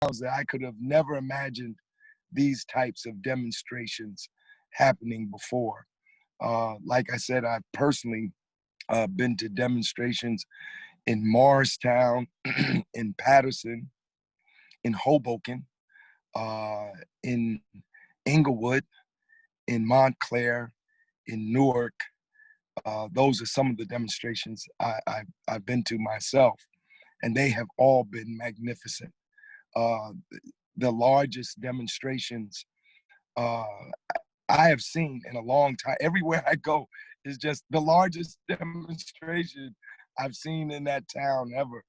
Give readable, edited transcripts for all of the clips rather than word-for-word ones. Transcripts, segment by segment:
that I could have never imagined these types of demonstrations happening before. Like I said, I've personally been to demonstrations in Morristown, in Patterson, in Hoboken, in Inglewood, in Montclair, in Newark. Those are some of the demonstrations I've been to myself, and they have all been magnificent. The largest demonstrations I have seen in a long time. Everywhere I go is just the largest demonstration I've seen in that town ever.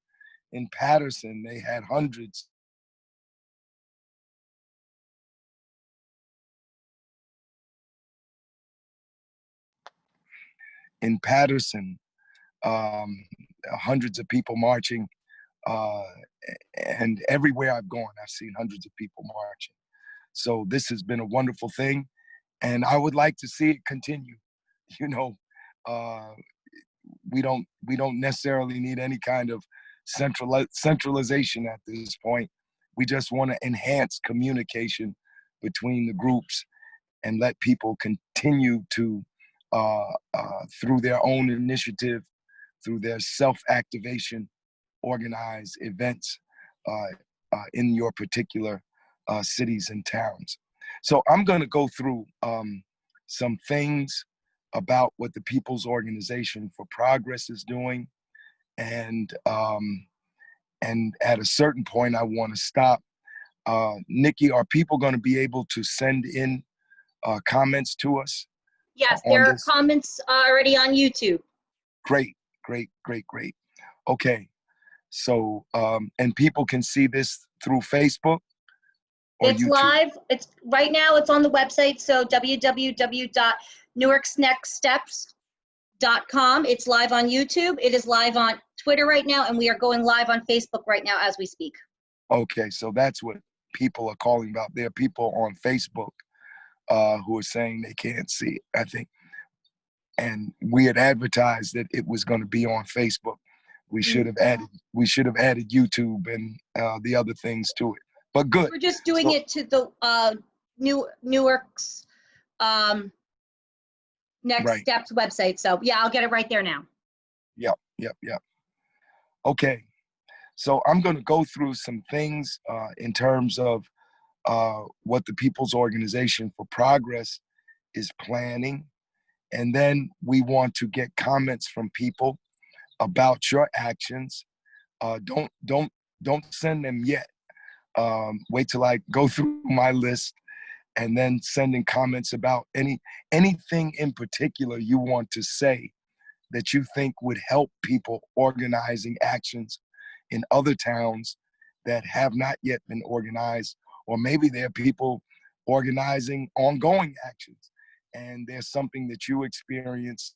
In Patterson, they had hundreds. In Patterson, hundreds of people marching. And everywhere I've gone, I've seen hundreds of people marching. So this has been a wonderful thing, and I would like to see it continue. You know, we don't necessarily need any kind of centralization at this point. We just want to enhance communication between the groups and let people continue to, through their own initiative, through their self-activation, organize events in your particular cities and towns. So I'm going to go through some things about what the People's Organization for Progress is doing, and at a certain point I want to stop. Nikki, are people going to be able to send in comments to us? Yes, there are comments already on YouTube. Great. Okay, so and people can see this through Facebook or it's YouTube? Live. It's right now. It's on the website. So www.newarksnextsteps.com. It's live on YouTube. It is live on Twitter right now, and we are going live on Facebook right now as we speak. Okay, so that's what people are calling about. There are people on Facebook who are saying they can't see it, I think. And we had advertised that it was going to be on Facebook. We should have added YouTube and the other things to it. But good. We're just doing it to the Newark's Next Steps website. So yeah, I'll get it right there now. Yep. Okay, so I'm going to go through some things in terms of what the People's Organization for Progress is planning, and then we want to get comments from people about your actions. Don't send them yet. Wait till I go through my list, and then send in comments about anything in particular you want to say that you think would help people organizing actions in other towns that have not yet been organized, or maybe there are people organizing ongoing actions, and there's something that you experienced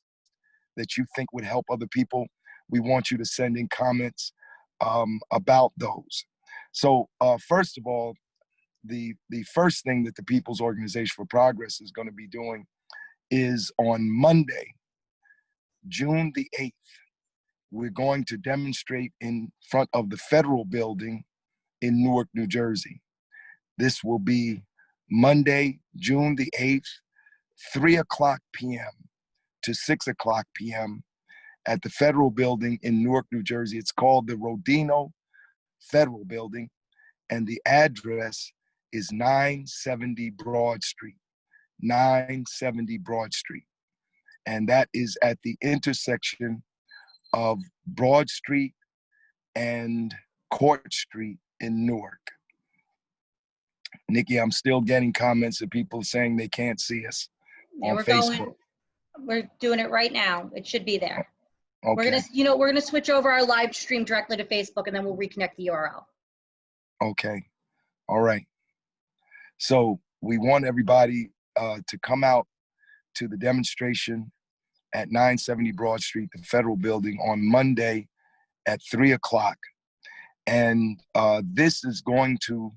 that you think would help other people. We want you to send in comments about those. So first of all, the first thing that the People's Organization for Progress is going to be doing is on Monday, June the 8th, we're going to demonstrate in front of the Federal Building in Newark, New Jersey. This will be Monday, June the 8th, 3:00 p.m. to 6:00 p.m. at the Federal Building in Newark, New Jersey. It's called the Rodino Federal Building, and the address is 970 Broad Street, 970 Broad Street. And that is at the intersection of Broad Street and Court Street in Newark. Nikki, I'm still getting comments of people saying they can't see us on Facebook. We're doing it right now. It should be there. Okay. We're gonna switch over our live stream directly to Facebook, and then we'll reconnect the URL. Okay. All right. So we want everybody to come out to the demonstration at 970 Broad Street, the Federal Building, on Monday at 3:00. And this is going to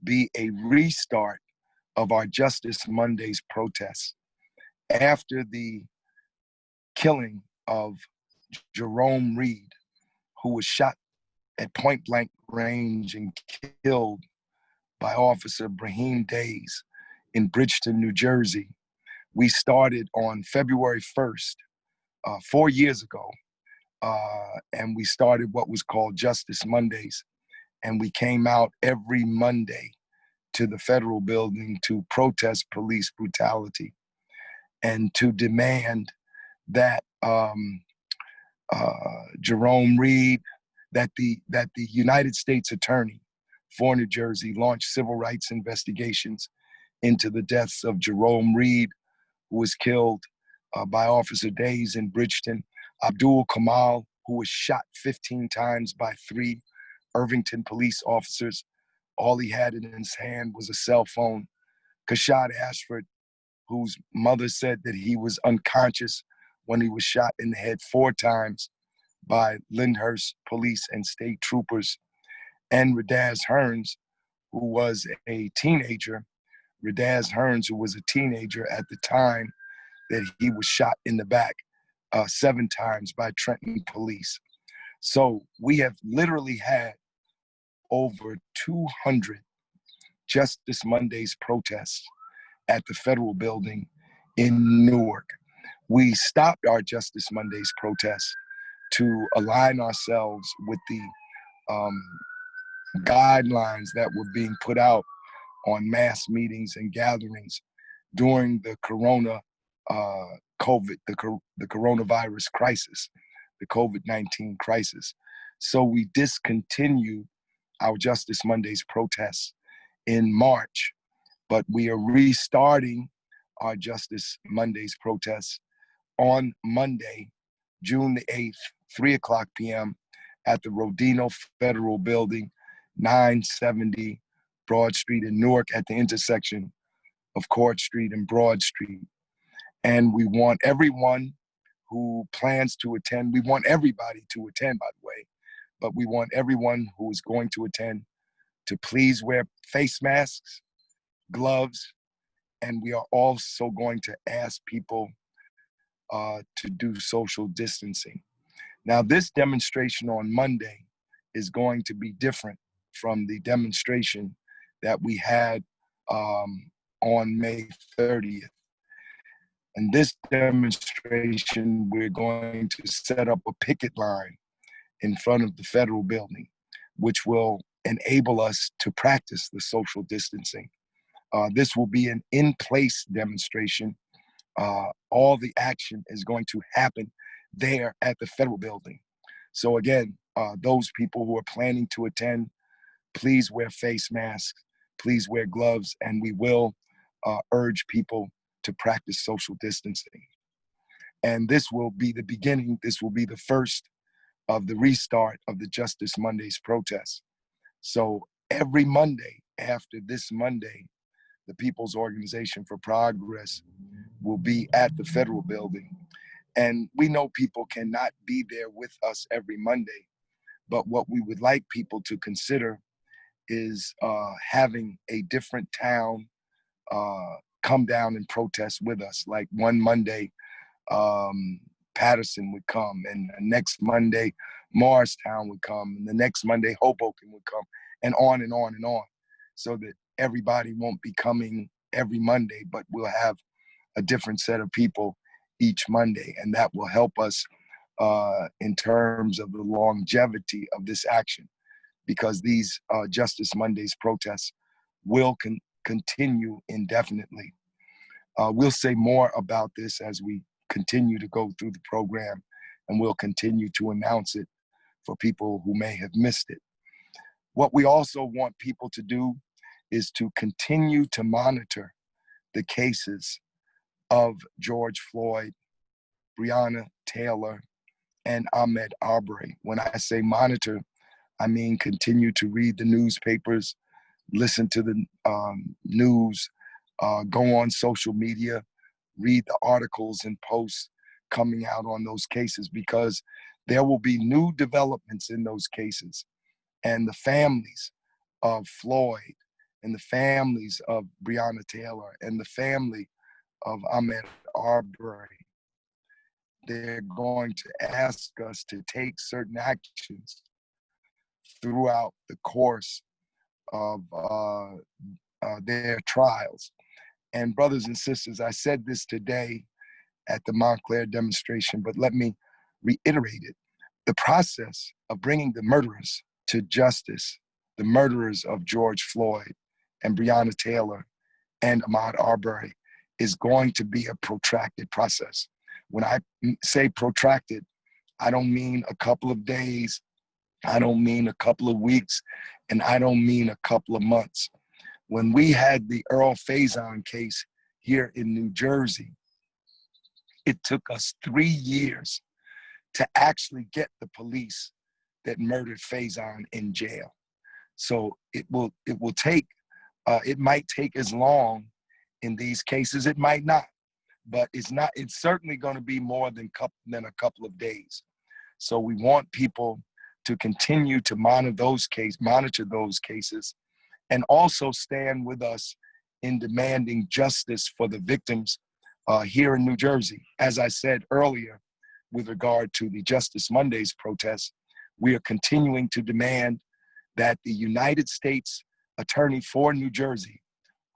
be a restart of our Justice Mondays protests. After the killing of Jerome Reed, who was shot at point blank range and killed by Officer Brahim Days in Bridgeton, New Jersey. We started on February 1st, 4 years ago, and we started what was called Justice Mondays. And we came out every Monday to the federal building to protest police brutality and to demand that Jerome Reed, that the United States Attorney for New Jersey launch civil rights investigations into the deaths of Jerome Reed, who was killed by Officer Days in Bridgeton, Abdul Kamal, who was shot 15 times by 3 Irvington police officers. All he had in his hand was a cell phone. Kashad Ashford, whose mother said that he was unconscious when he was shot in the head 4 times by Lyndhurst police and state troopers. And Radaz Hearns, who was a teenager, Radaz Hearns, who was a teenager at the time that he was shot in the back 7 times by Trenton police. So we have literally had over 200 Justice Mondays protests at the federal building in Newark. We stopped our Justice Mondays protests to align ourselves with the guidelines that were being put out on mass meetings and gatherings during the the coronavirus crisis, the COVID-19 crisis. So we discontinued our Justice Mondays protests in March, but we are restarting our Justice Mondays protests on Monday, June the 8th, 3:00 p.m. at the Rodino Federal Building, 970 Broad Street in Newark, at the intersection of Court Street and Broad Street. And we want everyone who plans to attend, we want everybody to attend, by the way, but we want everyone who is going to attend to please wear face masks, gloves, and we are also going to ask people to do social distancing. Now, this demonstration on Monday is going to be different from the demonstration that we had on May 30th. And this demonstration, we're going to set up a picket line in front of the federal building, which will enable us to practice the social distancing. This will be an in-place demonstration. All the action is going to happen there at the federal building. So again, those people who are planning to attend, please wear face masks, please wear gloves, and we will urge people to practice social distancing. And this will be the beginning, this will be the first of the restart of the Justice Mondays protests. So every Monday after this Monday, the People's Organization for Progress will be at the federal building. And we know people cannot be there with us every Monday, but what we would like people to consider is having a different town come down and protest with us. Like one Monday, Patterson would come, and the next Monday, Morristown would come, and the next Monday, Hoboken would come, and on and on and on, so that everybody won't be coming every Monday, but we'll have a different set of people each Monday, and that will help us in terms of the longevity of this action, because these Justice Mondays protests will continue indefinitely. We'll say more about this as we continue to go through the program, and we'll continue to announce it for people who may have missed it. What we also want people to do is to continue to monitor the cases of George Floyd, Breonna Taylor, and Ahmaud Arbery. When I say monitor, I mean continue to read the newspapers, listen to the news, go on social media, read the articles and posts coming out on those cases, because there will be new developments in those cases. And the families of Floyd, and the families of Breonna Taylor, and the family of Ahmaud Arbery, they're going to ask us to take certain actions throughout the course of their trials. And brothers and sisters, I said this today at the Montclair demonstration, but let me reiterate it. The process of bringing the murderers to justice, the murderers of George Floyd and Breonna Taylor and Ahmaud Arbery, is going to be a protracted process. When I say protracted, I don't mean a couple of days, I don't mean a couple of weeks, and I don't mean a couple of months. When we had the Earl Faison case here in New Jersey, it took us 3 years to actually get the police that murdered Faison in jail. So it might take as long in these cases, it might not, but it's certainly going to be more than a couple of days. So we want people to continue to monitor those cases, and also stand with us in demanding justice for the victims here in New Jersey. As I said earlier, with regard to the Justice Mondays protests, we are continuing to demand that the United States Attorney for New Jersey,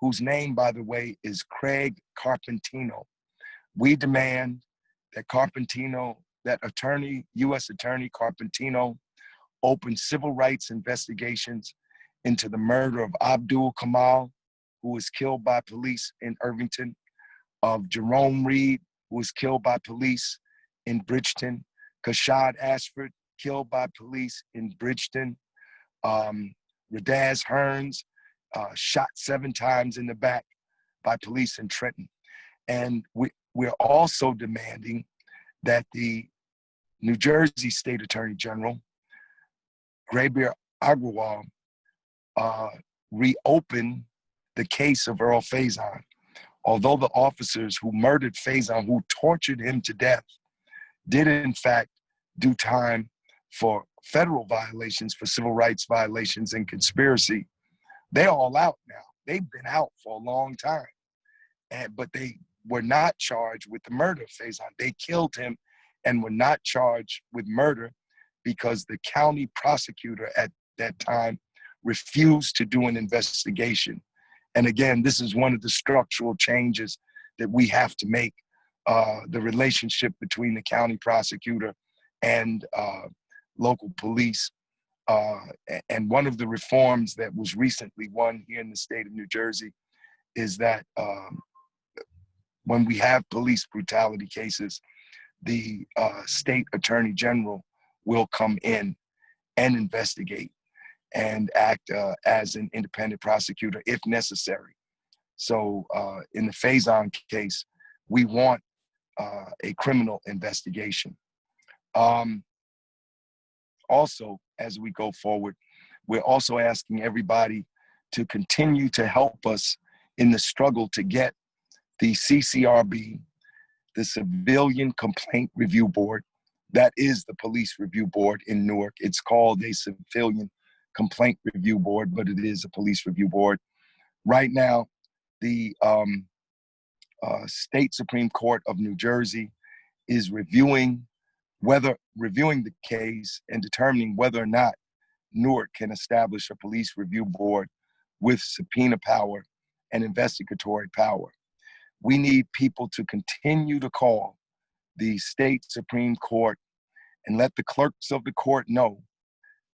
whose name, by the way, is Craig Carpentino, we demand that U.S. Attorney Carpentino open civil rights investigations into the murder of Abdul Kamal, who was killed by police in Irvington, of Jerome Reed, who was killed by police in Bridgeton, Kashad Ashford, killed by police in Bridgeton, Radaz Hearns, shot 7 times in the back by police in Trenton. And we're also demanding that the New Jersey State Attorney General, Gabriel Agrawal, reopen the case of Earl Faison. Although the officers who murdered Faison, who tortured him to death, did in fact do time for federal violations, for civil rights violations and conspiracy, they're all out now. They've been out for a long time. But they were not charged with the murder of Faison. They killed him and were not charged with murder because the county prosecutor at that time refused to do an investigation. And again, this is one of the structural changes that we have to make, the relationship between the county prosecutor and local police. And one of the reforms that was recently won here in the state of New Jersey is that when we have police brutality cases, the state attorney general will come in and investigate and act as an independent prosecutor if necessary. So in the Faison case, we want a criminal investigation. Also, as we go forward, we're also asking everybody to continue to help us in the struggle to get the CCRB, the Civilian Complaint Review Board, that is the police review board in Newark. It's called a Civilian Complaint Review Board, but it is a police review board. Right now, the State Supreme Court of New Jersey is reviewing the case and determining whether or not Newark can establish a police review board with subpoena power and investigatory power. We need people to continue to call the state Supreme Court and let the clerks of the court know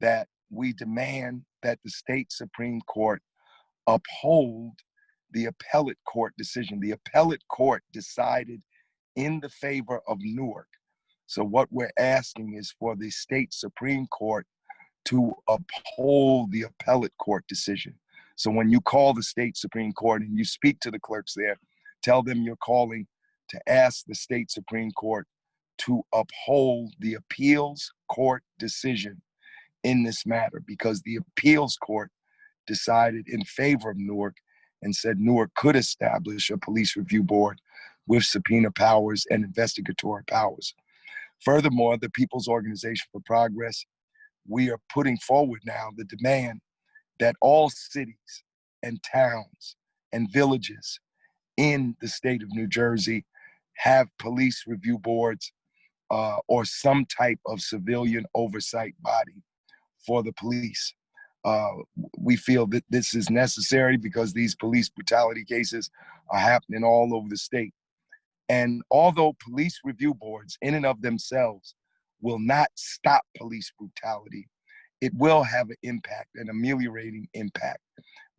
that we demand that the state Supreme Court uphold the appellate court decision. The appellate court decided in the favor of Newark. So what we're asking is for the state Supreme Court to uphold the appellate court decision. So when you call the state Supreme Court and you speak to the clerks there, tell them you're calling to ask the state Supreme Court to uphold the appeals court decision in this matter, because the appeals court decided in favor of Newark and said Newark could establish a police review board with subpoena powers and investigatory powers. Furthermore, the People's Organization for Progress, we are putting forward now the demand that all cities and towns and villages in the state of New Jersey have police review boards or some type of civilian oversight body for the police. Uh, we feel that this is necessary because these police brutality cases are happening all over the state. And although police review boards in and of themselves will not stop police brutality, it will have an impact, an ameliorating impact.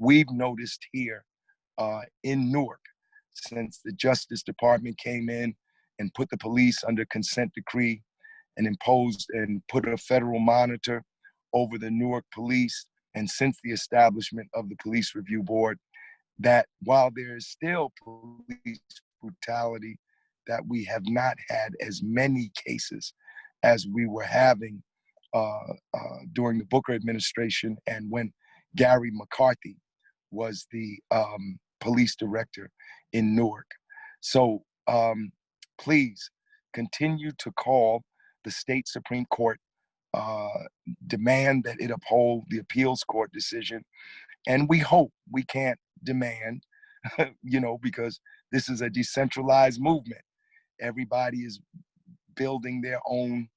We've noticed here in Newark, since the Justice Department came in and put the police under consent decree and imposed and put a federal monitor over the Newark police, and since the establishment of the Police Review Board, that while there is still police brutality, that we have not had as many cases as we were having during the Booker administration and when Gary McCarthy was the police director in Newark. So please continue to call the state Supreme Court, demand that it uphold the appeals court decision. And we hope, we can't demand, because this is a decentralized movement. Everybody is building their own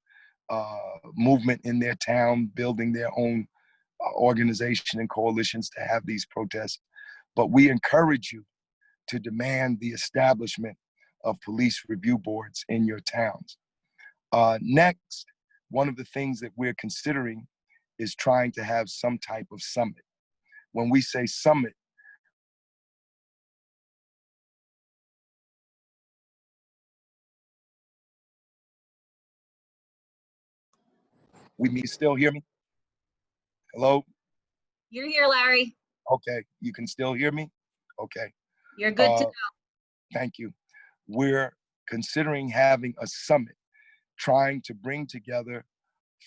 movement in their town, building their own organization and coalitions to have these protests. But we encourage you to demand the establishment of police review boards in your towns. Next, one of the things that we're considering is trying to have some type of summit. When we say summit, you still hear me? Hello? You're here, Larry. Okay, you can still hear me? Okay. You're good to go. Thank you. We're considering having a summit, trying to bring together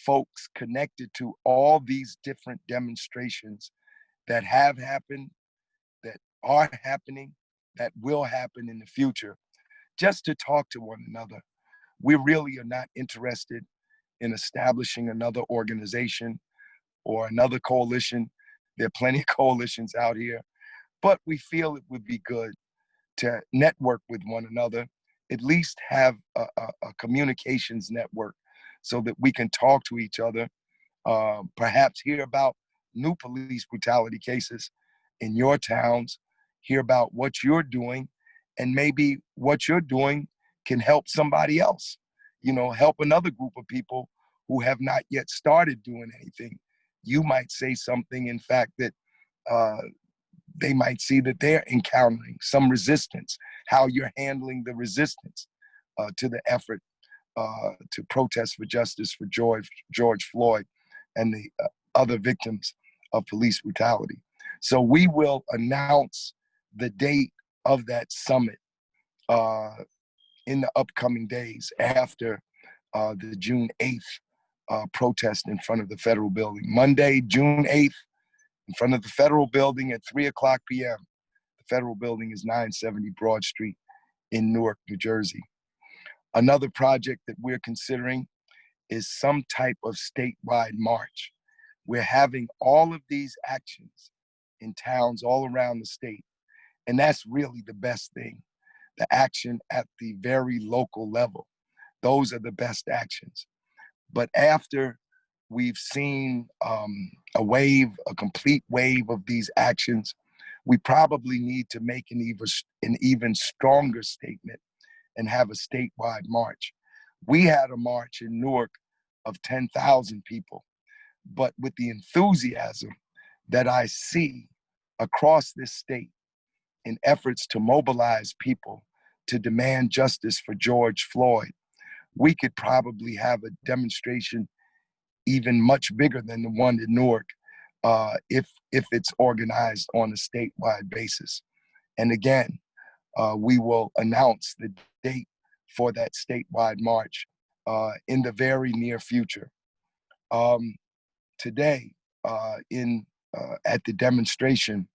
folks connected to all these different demonstrations that have happened, that are happening, that will happen in the future, just to talk to one another. We really are not interested in establishing another organization or another coalition. There are plenty of coalitions out here, but we feel it would be good to network with one another, at least have a communications network so that we can talk to each other, perhaps hear about new police brutality cases in your towns, hear about what you're doing, and maybe what you're doing can help somebody else, help another group of people who have not yet started doing anything. You might say something, in fact, that they might see that they're encountering some resistance, how you're handling the resistance to the effort to protest for justice for George Floyd and the other victims of police brutality. So we will announce the date of that summit in the upcoming days after the June 8th protest in front of the federal building. Monday, June 8th, in front of the federal building at 3:00 p.m. The federal building is 970 Broad Street in Newark, New Jersey. Another project that we're considering is some type of statewide march. We're having all of these actions in towns all around the state, and that's really the best thing. The action at the very local level. Those are the best actions. But after we've seen a complete wave of these actions, we probably need to make an even stronger statement and have a statewide march. We had a march in Newark of 10,000 people, but with the enthusiasm that I see across this state in efforts to mobilize people to demand justice for George Floyd, we could probably have a demonstration even much bigger than the one in Newark if it's organized on a statewide basis. And again, we will announce the date for that statewide march in the very near future. Today, at the demonstration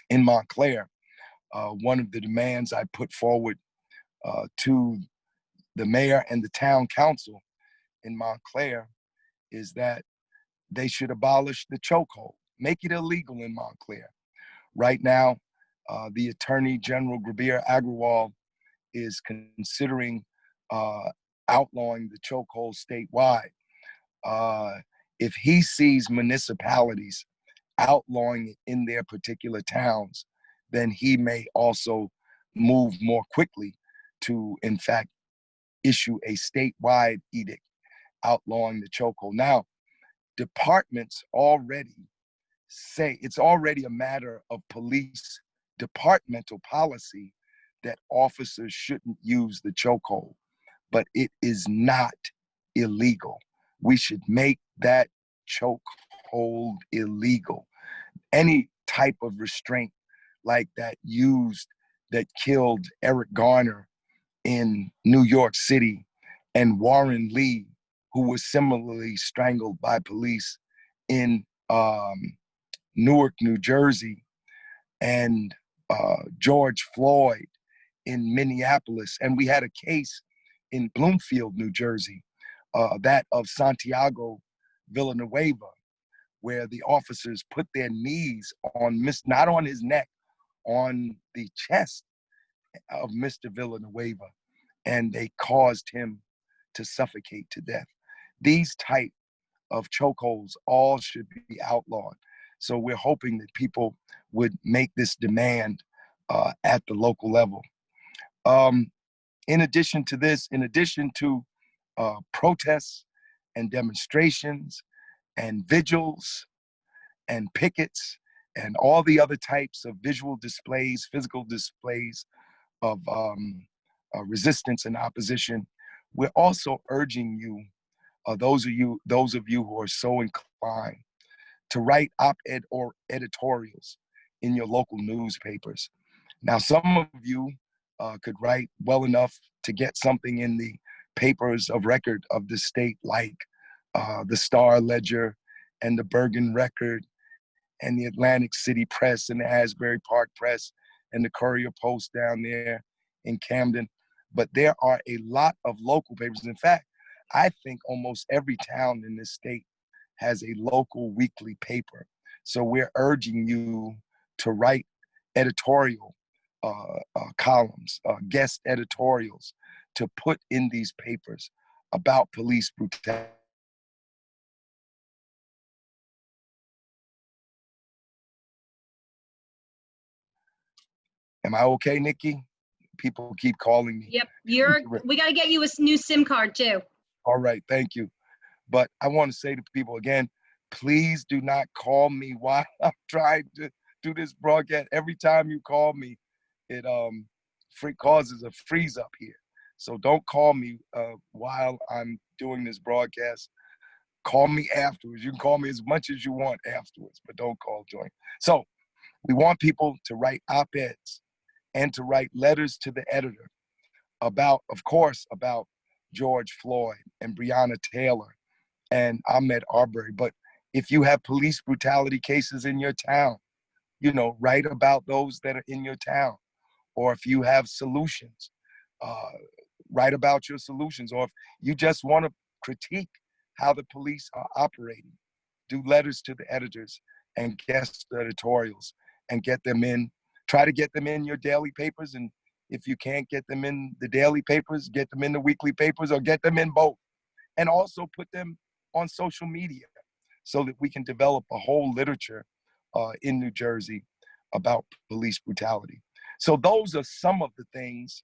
in Montclair, one of the demands I put forward to the mayor and the town council in Montclair is that they should abolish the chokehold, make it illegal in Montclair. Right now, the Attorney General Grabir Agrawal is considering outlawing the chokehold statewide. if he sees municipalities outlawing it in their particular towns, then he may also move more quickly to, in fact, issue a statewide edict outlawing the chokehold. Now, departments already say it's already a matter of police departmental policy that officers shouldn't use the chokehold, but it is not illegal. We should make that chokehold illegal. Any type of restraint like that killed Eric Garner in New York City, and Warren Lee, who was similarly strangled by police in Newark, New Jersey, and George Floyd in Minneapolis. And we had a case in Bloomfield, New Jersey, that of Santiago Villanueva, where the officers put their knees on, not on his neck, on the chest of Mr. Villanueva, and they caused him to suffocate to death. These type of chokeholds all should be outlawed. So we're hoping that people would make this demand at the local level. In addition to this, in addition to protests and demonstrations and vigils and pickets and all the other types of visual displays, physical displays of resistance and opposition, we're also urging you, those of you who are so inclined, to write op-ed or editorials in your local newspapers. Now, some of you could write well enough to get something in the papers of record of the state, like the Star Ledger and the Bergen Record and the Atlantic City Press and the Asbury Park Press and the Courier Post down there in Camden. But there are a lot of local papers. In fact, I think almost every town in this state has a local weekly paper. So we're urging you to write editorial columns, guest editorials, to put in these papers about police brutality. Am I okay, Nikki? People keep calling me. Yep, we got to get you a new SIM card too. All right, thank you. But I want to say to people again, please do not call me while I'm trying to do this broadcast. Every time you call me, it causes a freeze up here. So don't call me while I'm doing this broadcast. Call me afterwards. You can call me as much as you want afterwards, but don't call during. So we want people to write op-eds and to write letters to the editor about, of course, about George Floyd and Breonna Taylor and Ahmaud Arbery. But if you have police brutality cases in your town, write about those that are in your town. Or if you have solutions, write about your solutions. Or if you just want to critique how the police are operating, do letters to the editors and guest editorials and get them in. Try to get them in your daily papers. And if you can't get them in the daily papers, get them in the weekly papers, or get them in both. And also put them on social media so that we can develop a whole literature in New Jersey about police brutality. So those are some of the things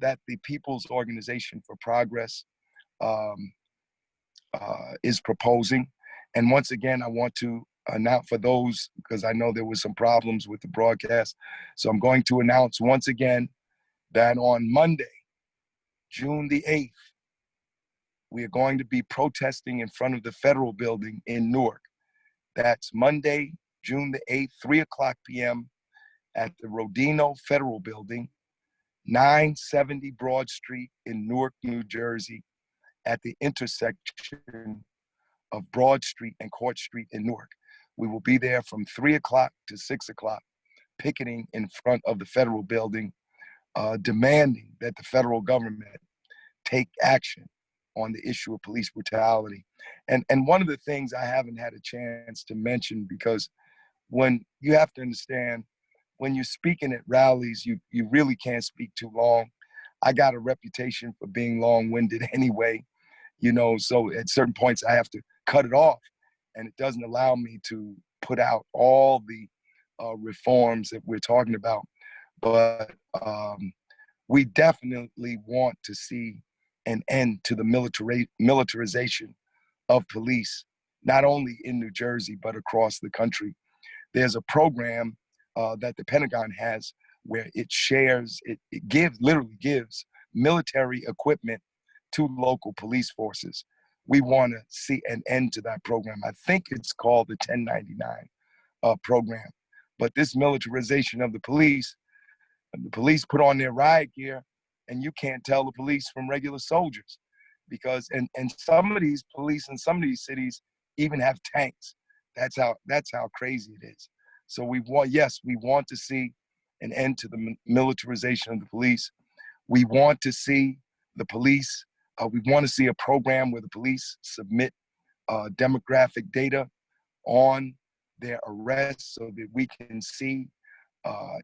that the People's Organization for Progress is proposing. And once again, I want to announce for those, because I know there was some problems with the broadcast. So I'm going to announce once again that on Monday, June the 8th, we are going to be protesting in front of the federal building in Newark. That's Monday, June the 8th, 3:00 p.m. at the Rodino Federal Building, 970 Broad Street in Newark, New Jersey, at the intersection of Broad Street and Court Street in Newark. We will be there from 3:00 to 6:00, picketing in front of the federal building, demanding that the federal government take action on the issue of police brutality. And one of the things I haven't had a chance to mention, because when you have to understand, when you're speaking at rallies, you really can't speak too long. I got a reputation for being long-winded anyway. you know, so at certain points I have to cut it off, and it doesn't allow me to put out all the reforms that we're talking about. But we definitely want to see an end to the militarization of police, not only in New Jersey, but across the country. There's a program that the Pentagon has where it shares, it gives, literally gives military equipment to local police forces. We want to see an end to that program. I think it's called the 1099 program. But this militarization of the police put on their riot gear, and you can't tell the police from regular soldiers, because and some of these police in some of these cities even have tanks. That's how crazy it is. So we want to see an end to the militarization of the police. We want to see the police. We want to see a program where the police submit demographic data on their arrests so that we can see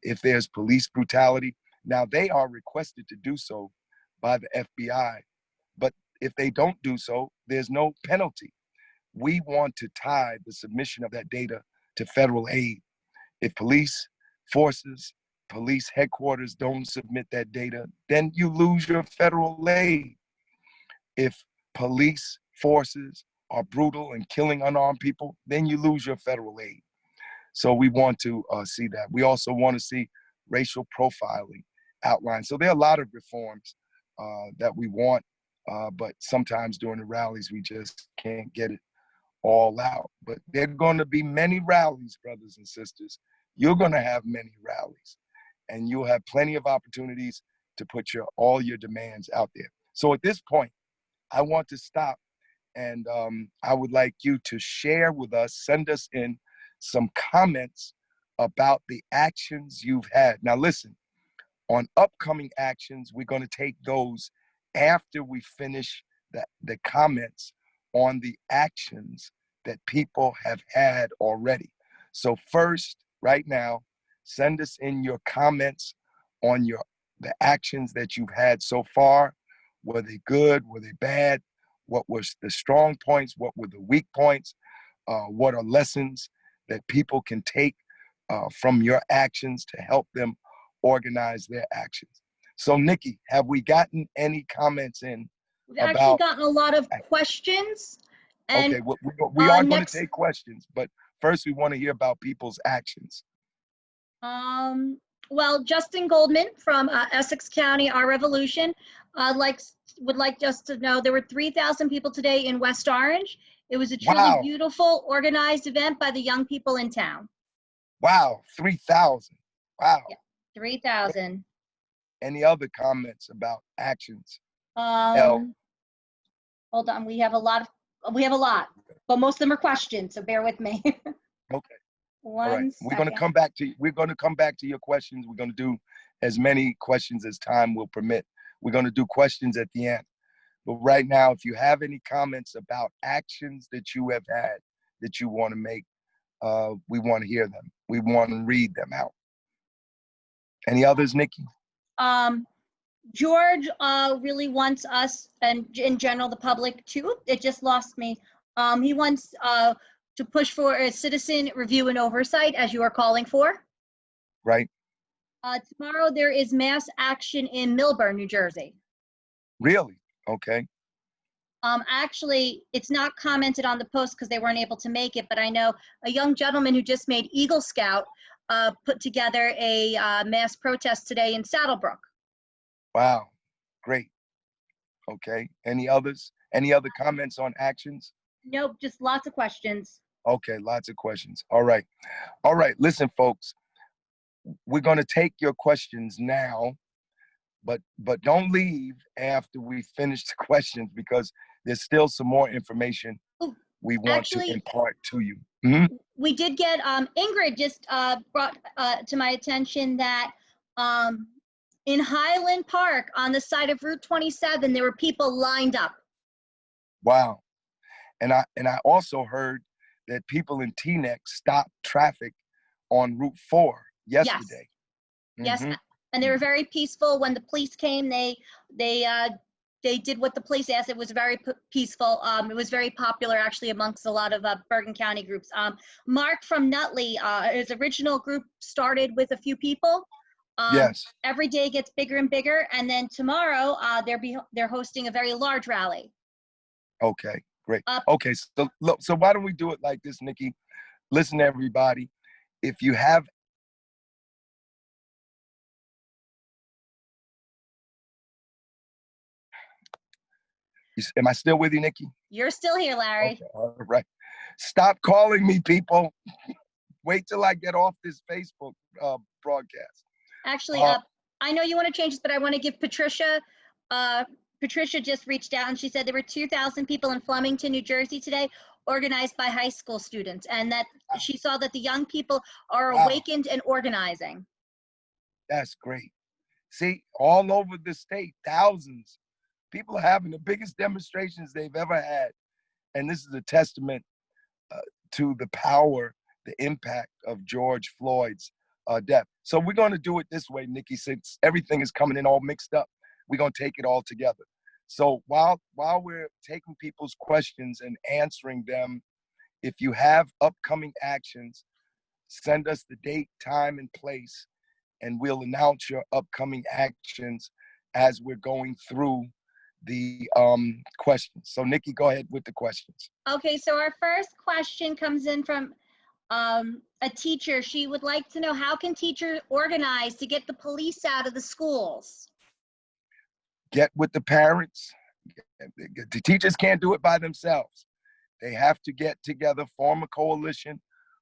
if there's police brutality. Now, they are requested to do so by the FBI, but if they don't do so, there's no penalty. We want to tie the submission of that data to federal aid. If police forces, police headquarters don't submit that data, then you lose your federal aid. If police forces are brutal and killing unarmed people, then you lose your federal aid. So we want to see that. We also want to see racial profiling outlined. So there are a lot of reforms that we want, but sometimes during the rallies, we just can't get it all out. But there are going to be many rallies, brothers and sisters. You're going to have many rallies, and you'll have plenty of opportunities to put all your demands out there. So at this point, I want to stop, and I would like you to share with us, send us in some comments about the actions you've had. Now listen, on upcoming actions, we're going to take those after we finish the comments on the actions that people have had already. So first, right now, send us in your comments on the actions that you've had so far. Were they good? Were they bad? What was the strong points? What were the weak points? What are lessons that people can take from your actions to help them organize their actions? So, Nikki, have we gotten any comments in? We've actually gotten a lot of questions. And okay, we are going to next, take questions, but first we want to hear about people's actions. Well, Justin Goldman from Essex County, Our Revolution, would like us to know there were 3,000 people today in West Orange. It was a truly beautiful, organized event by the young people in town. Wow, 3,000. Wow. Yeah, 3,000. Any other comments about actions? Hold on, we have a lot, but most of them are questions, so bear with me. Okay. All right. We're going to come back to your questions. We're going to do as many questions as time will permit. We're going to do questions at the end. But right now, if you have any comments about actions that you have had that you want to make, we want to hear them. We want to read them out. Any others, Nikki? George really wants us, and in general the public too, it just lost me. He wants to push for a citizen review and oversight, as you are calling for. Right. Tomorrow there is mass action in Milburn, New Jersey. Really? Okay. Actually, it's not commented on the post because they weren't able to make it, but I know a young gentleman who just made Eagle Scout put together a mass protest today in Saddlebrook. Wow, great. Okay, any others? Any other comments on actions? Nope, just lots of questions. Okay, lots of questions. All right, listen, folks, we're gonna take your questions now, but don't leave after we finish the questions, because there's still some more information we want to impart to you. Mm-hmm. We did get, Ingrid just brought to my attention that in Highland Park on the side of Route 27, there were people lined up. Wow. And I also heard that people in Teaneck stopped traffic on Route 4 yesterday. Yes, and they were very peaceful. When the police came, they they did what the police asked. It was very peaceful. It was very popular actually amongst a lot of Bergen County groups. Mark from Nutley, his original group started with a few people. Yes. Every day gets bigger and bigger, and then tomorrow they're hosting a very large rally. Okay, great. Okay, so look, so why don't we do it like this, Nikki? Listen, everybody, if you have am I still with you, Nikki? You're still here, Larry. Okay, all right. Stop calling me, people. Wait till I get off this Facebook broadcast. Actually, I know you want to change this, but I want to give Patricia. Patricia just reached out and she said there were 2,000 people in Flemington, New Jersey today, organized by high school students, and that she saw that the young people are awakened and organizing. That's great. See, all over the state, thousands. People are having the biggest demonstrations they've ever had. And this is a testament to the power, the impact of George Floyd's death. So we're going to do it this way, Nikki, since everything is coming in all mixed up. We're going to take it all together. So while we're taking people's questions and answering them, if you have upcoming actions, send us the date, time, and place, and we'll announce your upcoming actions as we're going through the questions. So Nikki, go ahead with the questions. Okay, so our first question comes in from a teacher. She would like to know, how can teachers organize to get the police out of the schools? Get with the parents. The teachers can't do it by themselves. They have to get together, form a coalition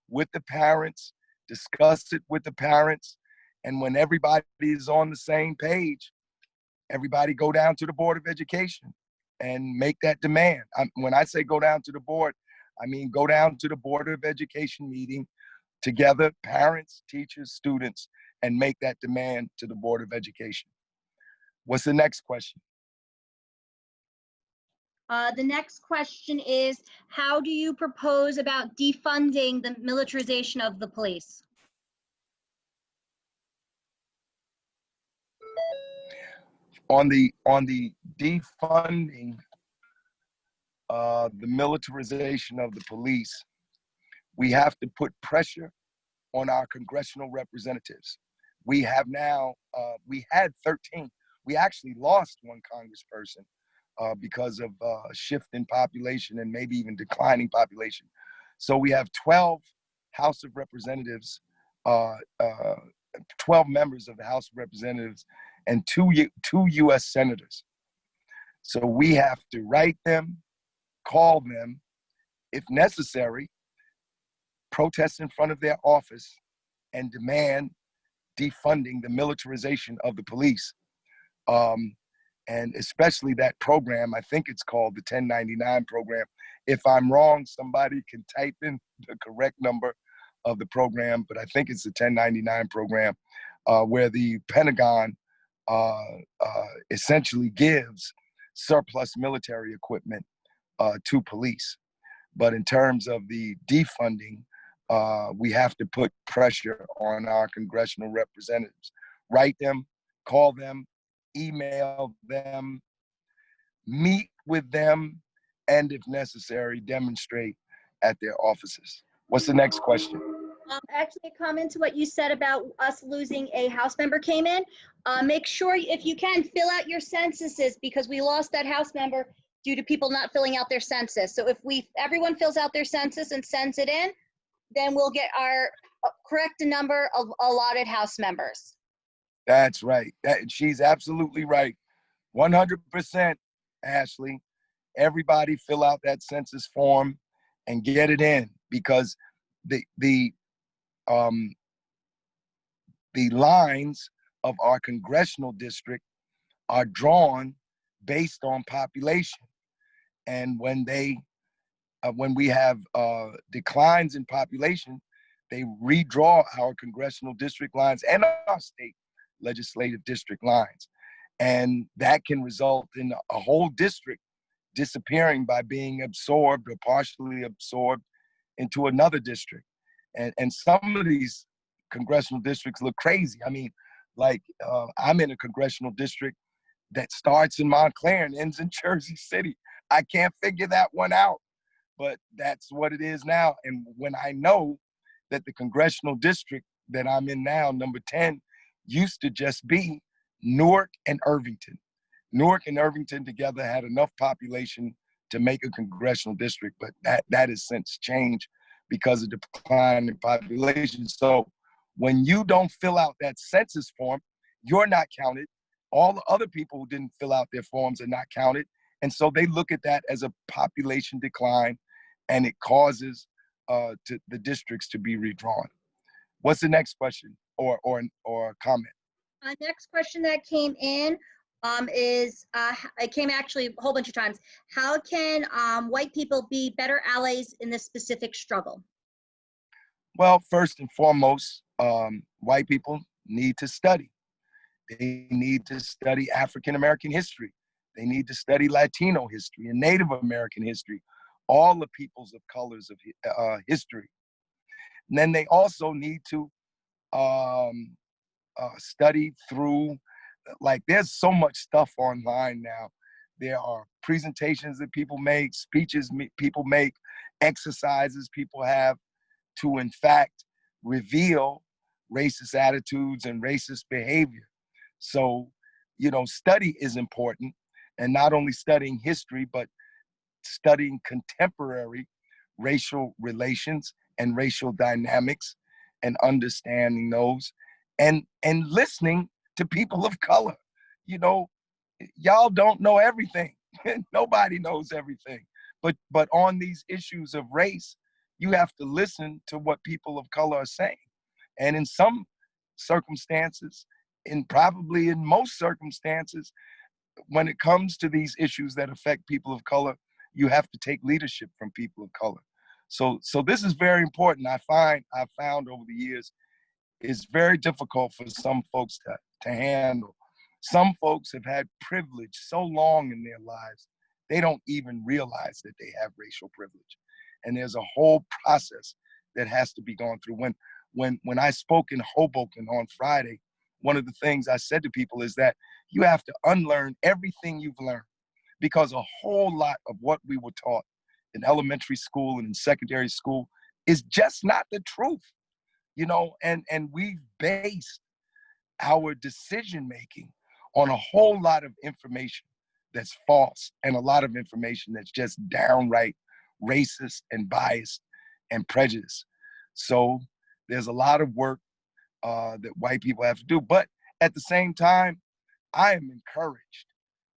with the parents, discuss it with the parents, and when everybody is on the same page, everybody go down to the Board of Education and make that demand. When I say go down to the board, I mean go down to the Board of Education meeting together, parents, teachers, students, and make that demand to the Board of Education. What's the next question? The next question is, how do you propose about defunding the militarization of the police? On the defunding the militarization of the police, we have to put pressure on our congressional representatives. We have now, we had 13. We actually lost one congressperson because of shift in population and maybe even declining population. So we have 12 House of Representatives, 12 members of the House of Representatives, and two U.S. senators. So we have to write them, call them, if necessary, protest in front of their office, and demand defunding the militarization of the police. And especially that program, I think it's called the 1099 program. If I'm wrong, somebody can type in the correct number of the program, but I think it's the 1099 program, where the Pentagon essentially gives surplus military equipment to police. But in terms of the defunding, we have to put pressure on our congressional representatives. Write them, call them, email them, meet with them, and if necessary, demonstrate at their offices. What's the next question? Actually, a comment to what you said about us losing a House member came in. Make sure, if you can, fill out your censuses, because we lost that House member due to people not filling out their census. So if everyone fills out their census and sends it in, then we'll get our correct number of allotted House members. That's right. She's absolutely right. 100%, Ashley. Everybody fill out that census form and get it in, because the lines of our congressional district are drawn based on population. And when we have declines in population, they redraw our congressional district lines and our state legislative district lines. And that can result in a whole district disappearing by being absorbed or partially absorbed into another district. And some of these congressional districts look crazy. I mean, like I'm in a congressional district that starts in Montclair and ends in Jersey City. I can't figure that one out, but that's what it is now. And when I know that the congressional district that I'm in now, number 10, used to just be Newark and Irvington. Newark and Irvington together had enough population to make a congressional district, but that has since changed because of the decline in population. So when you don't fill out that census form, you're not counted. All the other people who didn't fill out their forms are not counted. And so they look at that as a population decline, and it causes the districts to be redrawn. What's the next question or comment? Next question that came in is, it came actually a whole bunch of times. How can white people be better allies in this specific struggle? Well, first and foremost, white people need to study. They need to study African-American history. They need to study Latino history and Native American history, all the peoples of colors of history. And then they also need to study through, like, there's so much stuff online now. There are presentations that people make, speeches people make, exercises people have to, in fact, reveal racist attitudes and racist behavior. So, study is important, and not only studying history, but studying contemporary racial relations and racial dynamics and understanding those, and listening to people of color. Y'all don't know everything. Nobody knows everything. But on these issues of race, you have to listen to what people of color are saying. And in some circumstances, probably in most circumstances, when it comes to these issues that affect people of color, you have to take leadership from people of color. So this is very important. I've found over the years, it's very difficult for some folks to handle. Some folks have had privilege so long in their lives, they don't even realize that they have racial privilege. And there's a whole process that has to be gone through. When I spoke in Hoboken on Friday, one of the things I said to people is that you have to unlearn everything you've learned, because a whole lot of what we were taught in elementary school and in secondary school is just not the truth, and we've based our decision making on a whole lot of information that's false, and a lot of information that's just downright racist and biased and prejudiced. So there's a lot of work that white people have to do. But at the same time, I am encouraged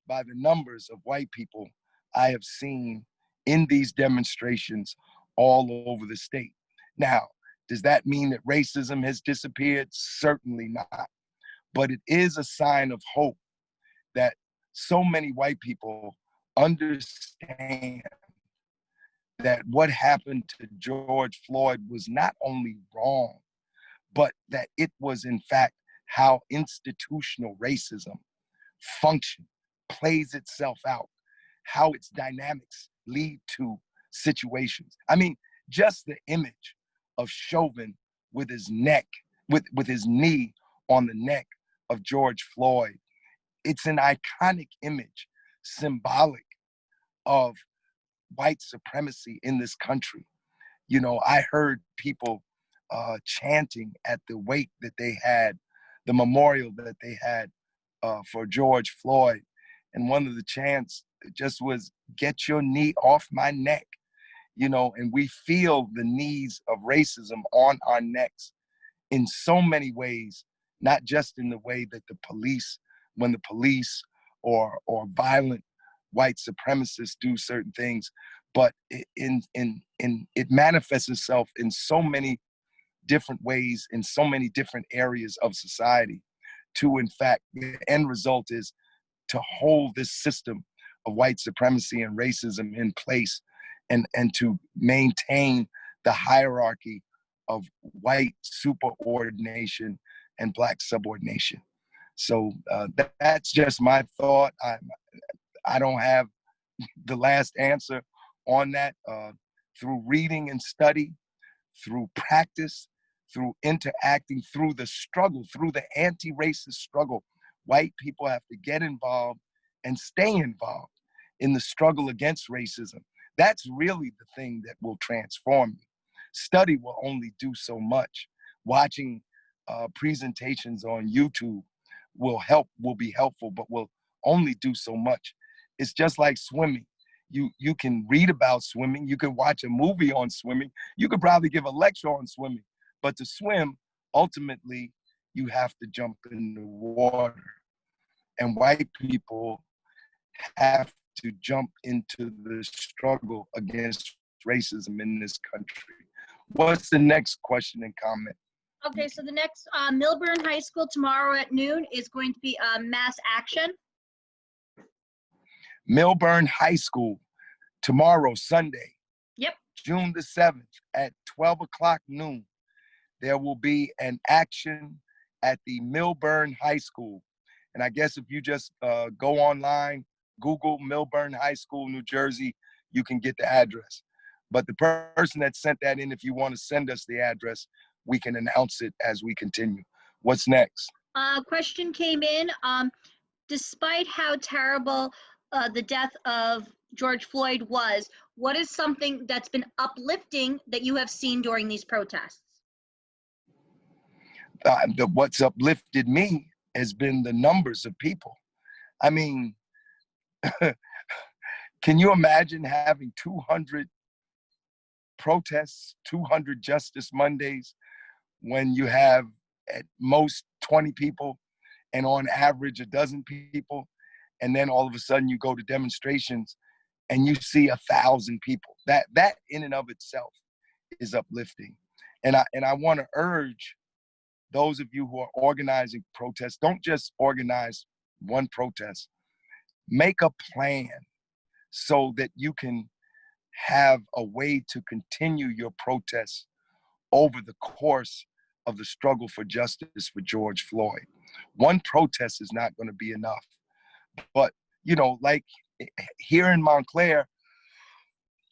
by the numbers of white people I have seen in these demonstrations all over the state. Now, does that mean that racism has disappeared? Certainly not. But it is a sign of hope that so many white people understand that what happened to George Floyd was not only wrong, but that it was, in fact, how institutional racism functions, plays itself out, how its dynamics lead to situations. I mean, just the image of Chauvin with his with his knee on the neck of George Floyd, it's an iconic image, symbolic of white supremacy in this country. I heard people chanting at the wake that they had, the memorial that they had for George Floyd. And one of the chants just was, "Get your knee off my neck." And we feel the knees of racism on our necks in so many ways, not just in the way that when the police or violent white supremacists do certain things, but it manifests itself in so many different ways, in so many different areas of society. To, in fact, the end result is to hold this system of white supremacy and racism in place, and to maintain the hierarchy of white superordination and black subordination. So that's just my thought. I don't have the last answer on that. Through reading and study, through practice, through interacting, through the struggle, through the anti-racist struggle, White people have to get involved and stay involved in the struggle against racism. That's really the thing that will transform you. Study will only do so much. Watching presentations on YouTube will be helpful, but will only do so much. It's just like swimming. You can read about swimming, you can watch a movie on swimming, you could probably give a lecture on swimming, but to swim, ultimately, you have to jump in the water. And white people have to jump into the struggle against racism in this country. What's the next question and comment? Okay, so the next Milburn High School tomorrow at noon is going to be mass action. Milburn High School tomorrow, Sunday, Yep. June the 7th at 12 o'clock noon. There will be an action at the Milburn High School. And I guess if you just go online, Google Milburn High School, New Jersey, you can get the address. But the person that sent that in, if you want to send us the address, we can announce it as we continue. What's next? Question came in. Despite how terrible the death of George Floyd was, what is something that's been uplifting that you have seen during these protests? What's uplifted me has been the numbers of people. I mean, can you imagine having 200 protests, 200 Justice Mondays, when you have at most 20 people and on average a dozen people, and then all of a sudden you go to demonstrations and you see 1,000 people? That in and of itself is uplifting. And I want to urge those of you who are organizing protests, don't just organize one protest. Make a plan so that you can have a way to continue your protests over the course of the struggle for justice for George Floyd. One protest is not going to be enough. But, you know, like here in Montclair,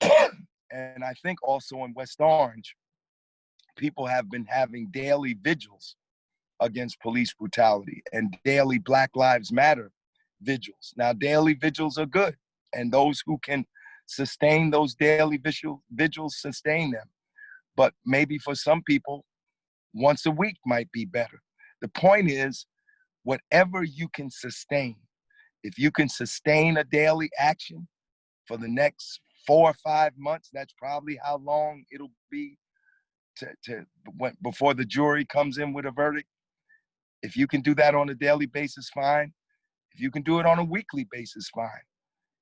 and I think also in West Orange, people have been having daily vigils against police brutality and daily Black Lives Matter vigils. Now, daily vigils are good, and those who can sustain those daily vigils sustain them. But maybe for some people, once a week might be better. The point is, whatever you can sustain, if you can sustain a daily action for the next 4 or 5 months, that's probably how long it'll be before the jury comes in with a verdict. If you can do that on a daily basis, fine. If you can do it on a weekly basis, fine.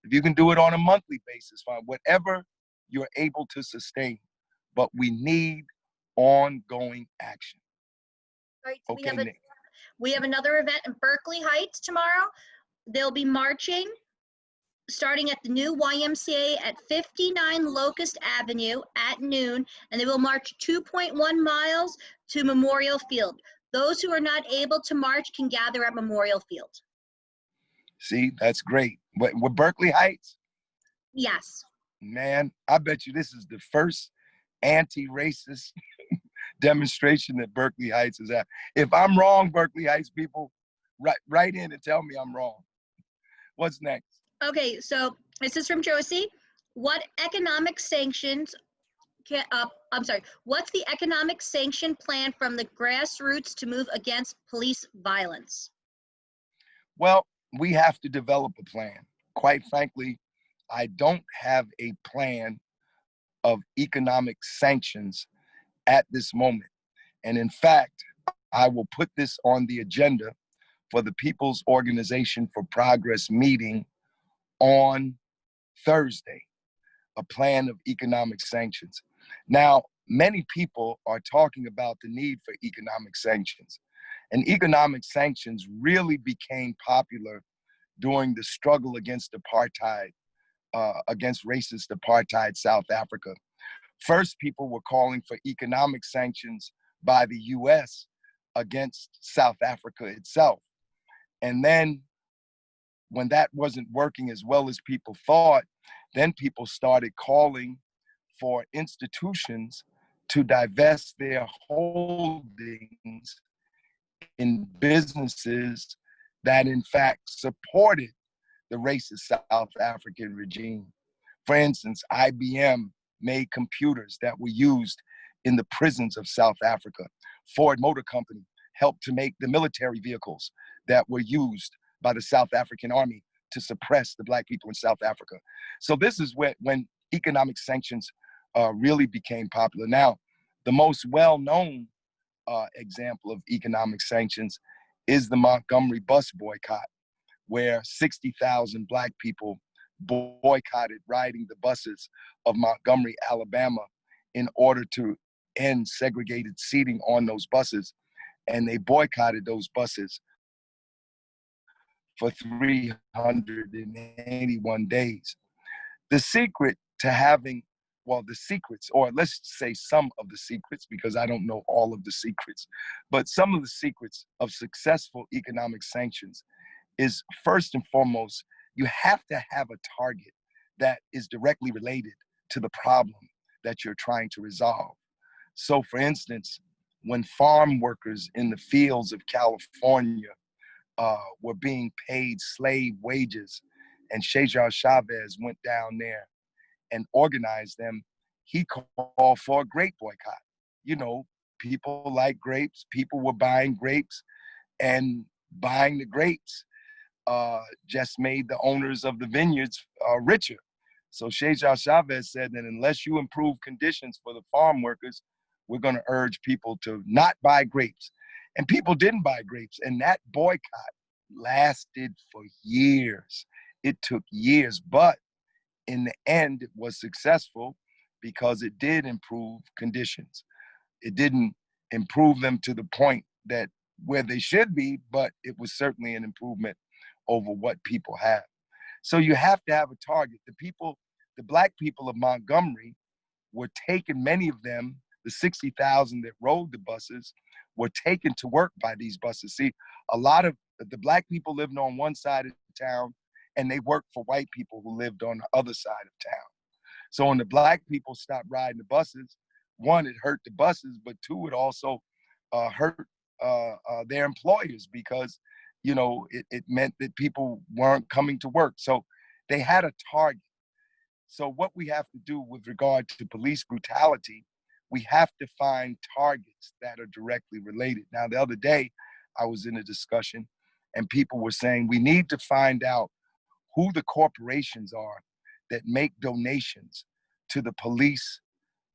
If you can do it on a monthly basis, fine. Whatever you're able to sustain. But we need ongoing action. Right, so Okay, we have another event in Berkeley Heights tomorrow. They'll be marching starting at the new YMCA at 59 Locust Avenue at noon, and they will march 2.1 miles to Memorial Field. Those who are not able to march can gather at Memorial Field. See, that's great. With Berkeley Heights? Yes. Man, I bet you this is the first anti-racist demonstration that Berkeley Heights is at. If I'm wrong, Berkeley Heights people, write in and tell me I'm wrong. What's next? Okay, so this is from Josie. What economic sanctions what's the economic sanction plan from the grassroots to move against police violence? Well, we have to develop a plan. Quite frankly, I don't have a plan of economic sanctions at this moment. And in fact, I will put this on the agenda for the People's Organization for Progress meeting on Thursday, a plan of economic sanctions. Now, many people are talking about the need for economic sanctions. And economic sanctions really became popular during the struggle against apartheid, against racist apartheid South Africa. First, people were calling for economic sanctions by the US against South Africa itself. And then when that wasn't working as well as people thought, then people started calling for institutions to divest their holdings in businesses that in fact supported the racist South African regime. For instance, IBM made computers that were used in the prisons of South Africa. Ford Motor Company helped to make the military vehicles that were used by the South African army to suppress the Black people in South Africa. So this is when economic sanctions really became popular. Now, the most well-known example of economic sanctions is the Montgomery bus boycott, where 60,000 Black people boycotted riding the buses of Montgomery, Alabama, in order to end segregated seating on those buses. And they boycotted those buses for 381 days. The secret to having, well, the secrets, or let's say some of the secrets, because I don't know all of the secrets, but some of the secrets of successful economic sanctions is, first and foremost, you have to have a target that is directly related to the problem that you're trying to resolve. So for instance, when farm workers in the fields of California were being paid slave wages, and Cesar Chavez went down there and organized them, he called for a grape boycott. You know, people like grapes, people were buying grapes, and buying the grapes just made the owners of the vineyards richer. So Cesar Chavez said that unless you improve conditions for the farm workers, we're going to urge people to not buy grapes. And people didn't buy grapes. And that boycott lasted for years. It took years, but in the end, it was successful because it did improve conditions. It didn't improve them to the point that where they should be, but it was certainly an improvement over what people have. So you have to have a target. The Black people of Montgomery were taken, many of them, the 60,000 that rode the buses, were taken to work by these buses. See, a lot of the Black people lived on one side of town, and they worked for white people who lived on the other side of town. So when the Black people stopped riding the buses, one, it hurt the buses, but two, it also hurt their employers, because it meant that people weren't coming to work. So they had a target. So what we have to do with regard to police brutality, we have to find targets that are directly related. Now, the other day, I was in a discussion and people were saying we need to find out who the corporations are that make donations to the police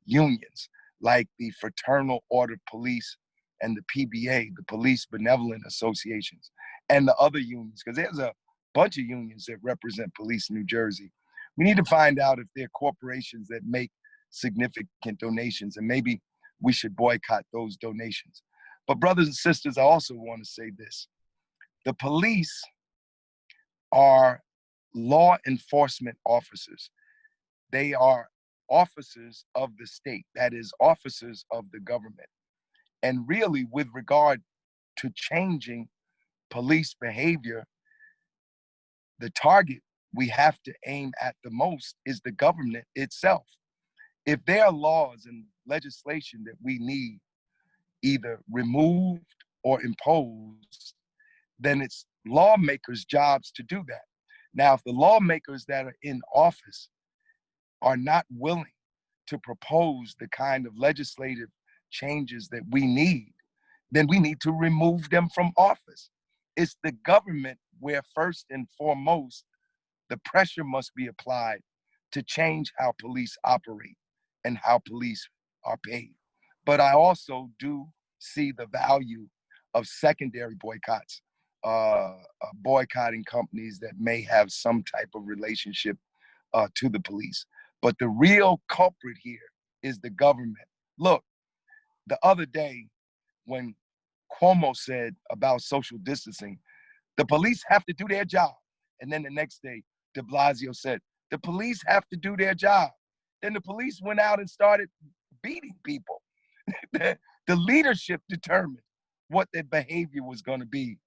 unions, like the Fraternal Order Police and the PBA, the Police Benevolent Associations, and the other unions, because there's a bunch of unions that represent police in New Jersey. We need to find out if they're corporations that make significant donations, and maybe we should boycott those donations. But brothers and sisters, I also want to say this. The police are law enforcement officers. They are officers of the state, that is, officers of the government. And really, with regard to changing police behavior, the target we have to aim at the most is the government itself. If there are laws and legislation that we need either removed or imposed, then it's lawmakers' jobs to do that. Now, if the lawmakers that are in office are not willing to propose the kind of legislative changes that we need, then we need to remove them from office. It's the government where, first and foremost, the pressure must be applied to change how police operate and how police are paid. But I also do see the value of secondary boycotts, boycotting companies that may have some type of relationship to the police. But the real culprit here is the government. Look, the other day when Cuomo said about social distancing, the police have to do their job. And then the next day, de Blasio said, the police have to do their job. Then the police went out and started beating people. The leadership determined what their behavior was going to be.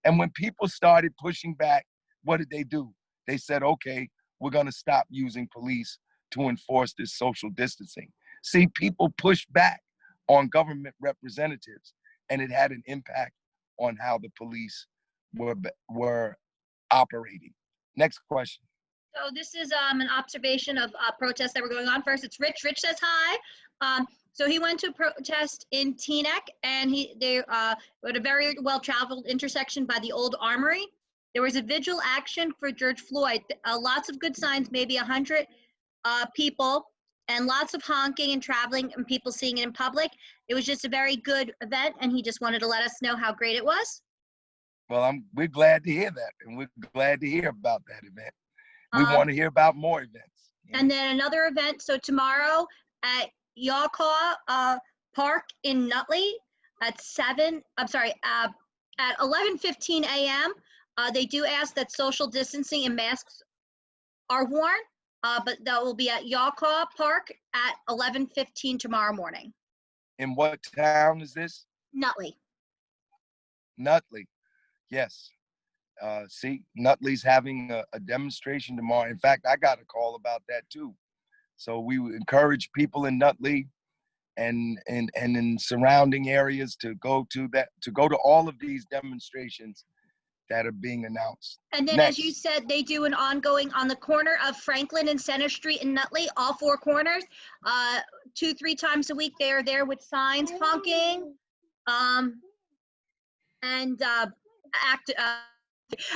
And when people started pushing back, what did they do? They said, okay, we're going to stop using police to enforce this social distancing. See, people pushed back on government representatives, and it had an impact on how the police were operating. Next question. So this is an observation of protests that were going on. First, it's Rich. Rich says hi. So he went to a protest in Teaneck, and they were at a very well-traveled intersection by the old Armory. There was a vigil action for George Floyd. Lots of good signs, maybe 100 people, and lots of honking and traveling and people seeing it in public. It was just a very good event, and he just wanted to let us know how great it was. Well, we're glad to hear that, and we're glad to hear about that event. We want to hear about more events. And then another event, so tomorrow at Yawcaw Park in Nutley at 11:15 a.m. They do ask that social distancing and masks are worn, but that will be at Yawcaw Park at 11:15 tomorrow morning. In what town is this? Nutley. Nutley, yes. See, Nutley's having a demonstration tomorrow. In fact, I got a call about that too. So we would encourage people in Nutley and in surrounding areas to go to all of these demonstrastrations that are being announced. And then, as you said, they do an ongoing on the corner of Franklin and Center Street in Nutley, all four corners. 2-3 times a week, they are there with signs, honking, and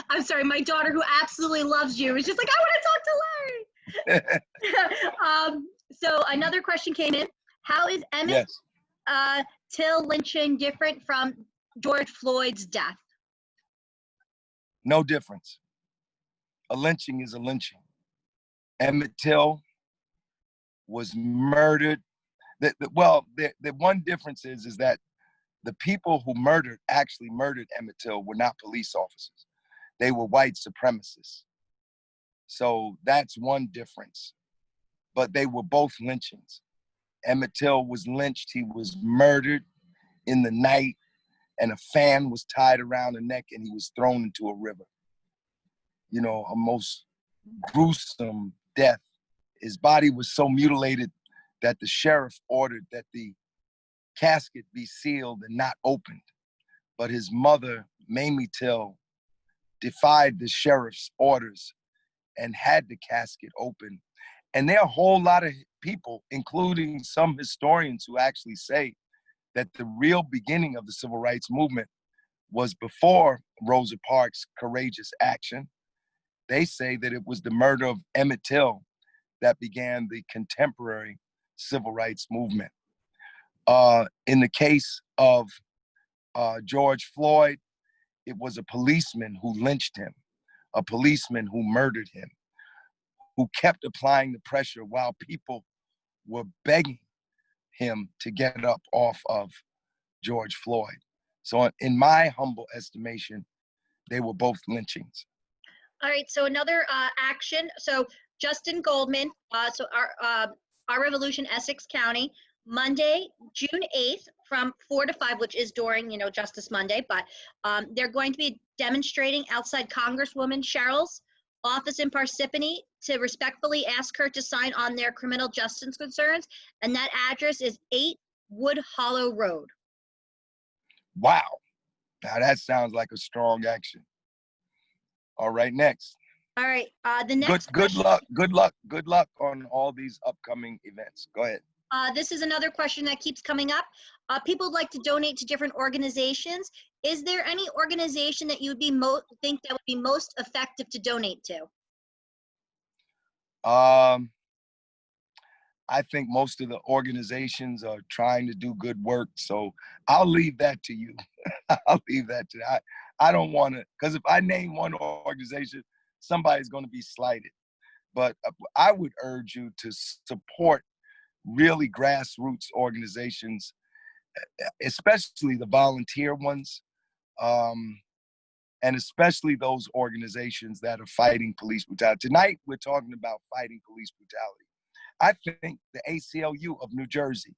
I'm sorry, my daughter, who absolutely loves you, is just like, I want to talk to Larry. So another question came in. How is Emmett Till lynching different from George Floyd's death? No difference. A lynching is a lynching. Emmett Till was murdered. The one difference is that the people who actually murdered Emmett Till were not police officers. They were white supremacists. So that's one difference. But they were both lynchings. Emmett Till was lynched. He was murdered in the night, and a fan was tied around the neck, and he was thrown into a river. You know, a most gruesome death. His body was so mutilated that the sheriff ordered that the casket be sealed and not opened. But his mother, Mamie Till, defied the sheriff's orders and had the casket open. And there are a whole lot of people, including some historians, who actually say that the real beginning of the civil rights movement was before Rosa Parks' courageous action. They say that it was the murder of Emmett Till that began the contemporary civil rights movement. In the case of George Floyd, it was a policeman who lynched him, a policeman who murdered him, who kept applying the pressure while people were begging him to get up off of George Floyd. So in my humble estimation, they were both lynchings. All right, so another action. So Justin Goldman, so our Revolution, Essex County, Monday, June 8th from 4 to 5, which is during, Justice Monday, but they're going to be demonstrating outside Congresswoman Cheryl's office in Parsippany to respectfully ask her to sign on their criminal justice concerns. And that address is 8 Wood Hollow Road. Wow. Now that sounds like a strong action. All right, next. All right, the next Good luck on all these upcoming events. Go ahead. This is another question that keeps coming up. People would like to donate to different organizations. Is there any organization that you would think that would be most effective to donate to? I think most of the organizations are trying to do good work, so I'll leave that to you. I'll leave that to you. I don't want to, because if I name one organization, somebody's going to be slighted. But I would urge you to support really grassroots organizations, especially the volunteer ones, and especially those organizations that are fighting police brutality. Tonight, we're talking about fighting police brutality. I think the ACLU of New Jersey,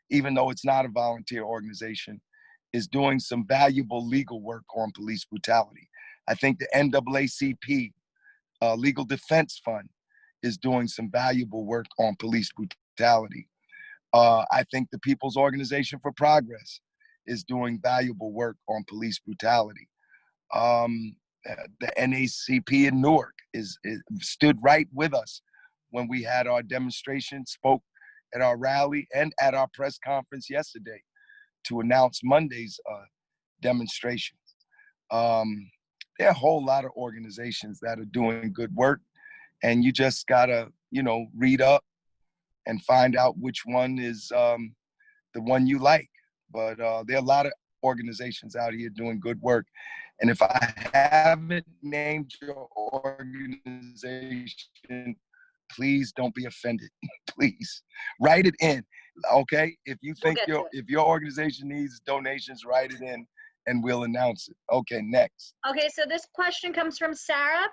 even though it's not a volunteer organization, is doing some valuable legal work on police brutality. I think the NAACP, Legal Defense Fund, is doing some valuable work on police brutality. I think the People's Organization for Progress is doing valuable work on police brutality. the NACP in Newark stood right with us when we had our demonstration, spoke at our rally and at our press conference yesterday to announce Monday's demonstration. There are a whole lot of organizations that are doing good work, and you just gotta, read up and find out which one is the one you like. But there are a lot of organizations out here doing good work. And if I haven't named your organization, please don't be offended. Please write it in. Okay. If you think if your organization needs donations, write it in and we'll announce it. Okay, next. Okay, so this question comes from Sarah.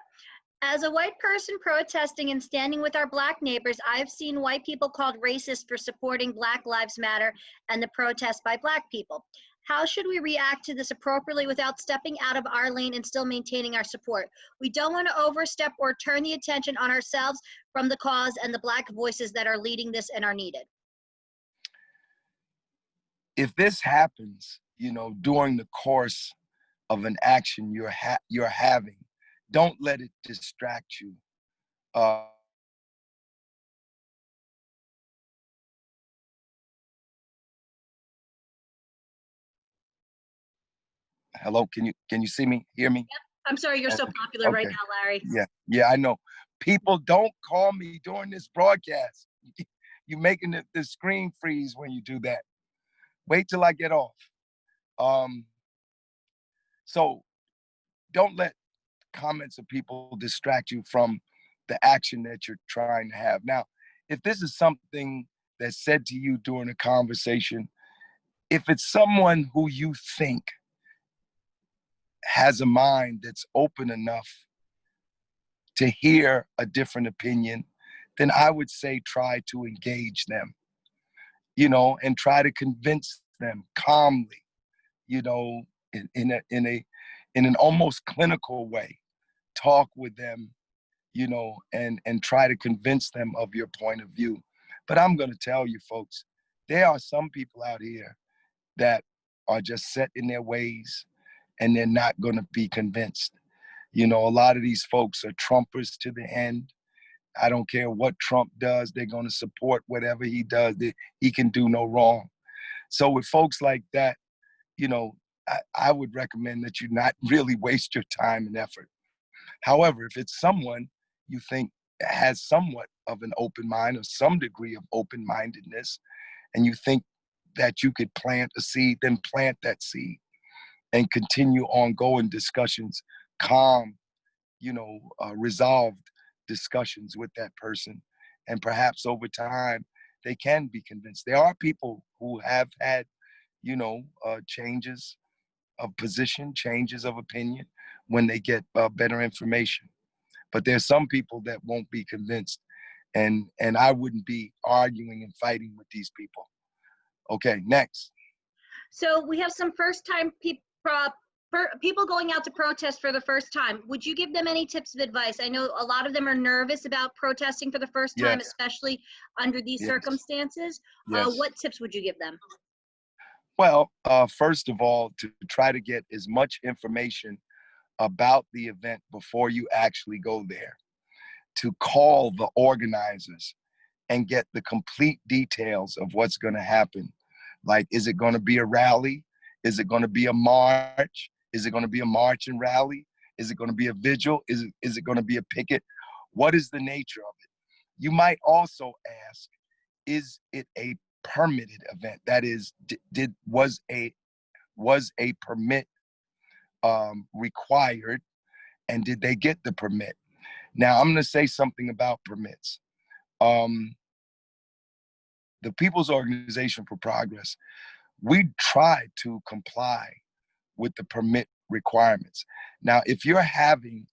As a white person protesting and standing with our Black neighbors, I've seen white people called racist for supporting Black Lives Matter and the protest by Black people. How should we react to this appropriately without stepping out of our lane and still maintaining our support? We don't want to overstep or turn the attention on ourselves from the cause and the Black voices that are leading this and are needed. If this happens, during the course of an action you're having, don't let it distract you. Hello, can you see me, hear me? Yep. I'm sorry, you're so popular right now, Larry. Yeah, I know. People, don't call me during this broadcast. You're making the screen freeze when you do that. Wait till I get off. So don't let comments of people distract you from the action that you're trying to have. Now, if this is something that's said to you during a conversation, if it's someone who you think has a mind that's open enough to hear a different opinion, then I would say try to engage them, and try to convince them calmly, in an almost clinical way. Talk with them, and try to convince them of your point of view. But I'm going to tell you, folks, there are some people out here that are just set in their ways and they're not going to be convinced. A lot of these folks are Trumpers to the end. I don't care what Trump does, they're going to support whatever he does. He can do no wrong. So with folks like that, I would recommend that you not really waste your time and effort. However, if it's someone you think has somewhat of an open mind or some degree of open-mindedness, and you think that you could plant a seed, then plant that seed and continue ongoing discussions, calm, resolved discussions with that person. And perhaps over time, they can be convinced. There are people who have had, changes of position, changes of opinion when they get better information. But there's some people that won't be convinced. And I wouldn't be arguing and fighting with these people. Okay, next. So we have some first-time people going out to protest for the first time. Would you give them any tips of advice? I know a lot of them are nervous about protesting for the first time, Yes. especially under these circumstances. Yes. What tips would you give them? Well, first of all, to try to get as much information about the event before you actually go there, to call the organizers and get the complete details of what's going to happen. Like, is it going to be a rally? Is it going to be a march? Is it going to be a march and rally? Is it going to be a vigil? Is it going to be a picket? What is the nature of it? You might also ask, is it a permitted event? That is, was a permit required, and did they get the permit? Now, I'm going to say something about permits. The People's Organization for Progress, we try to comply with the permit requirements. Now, if you're having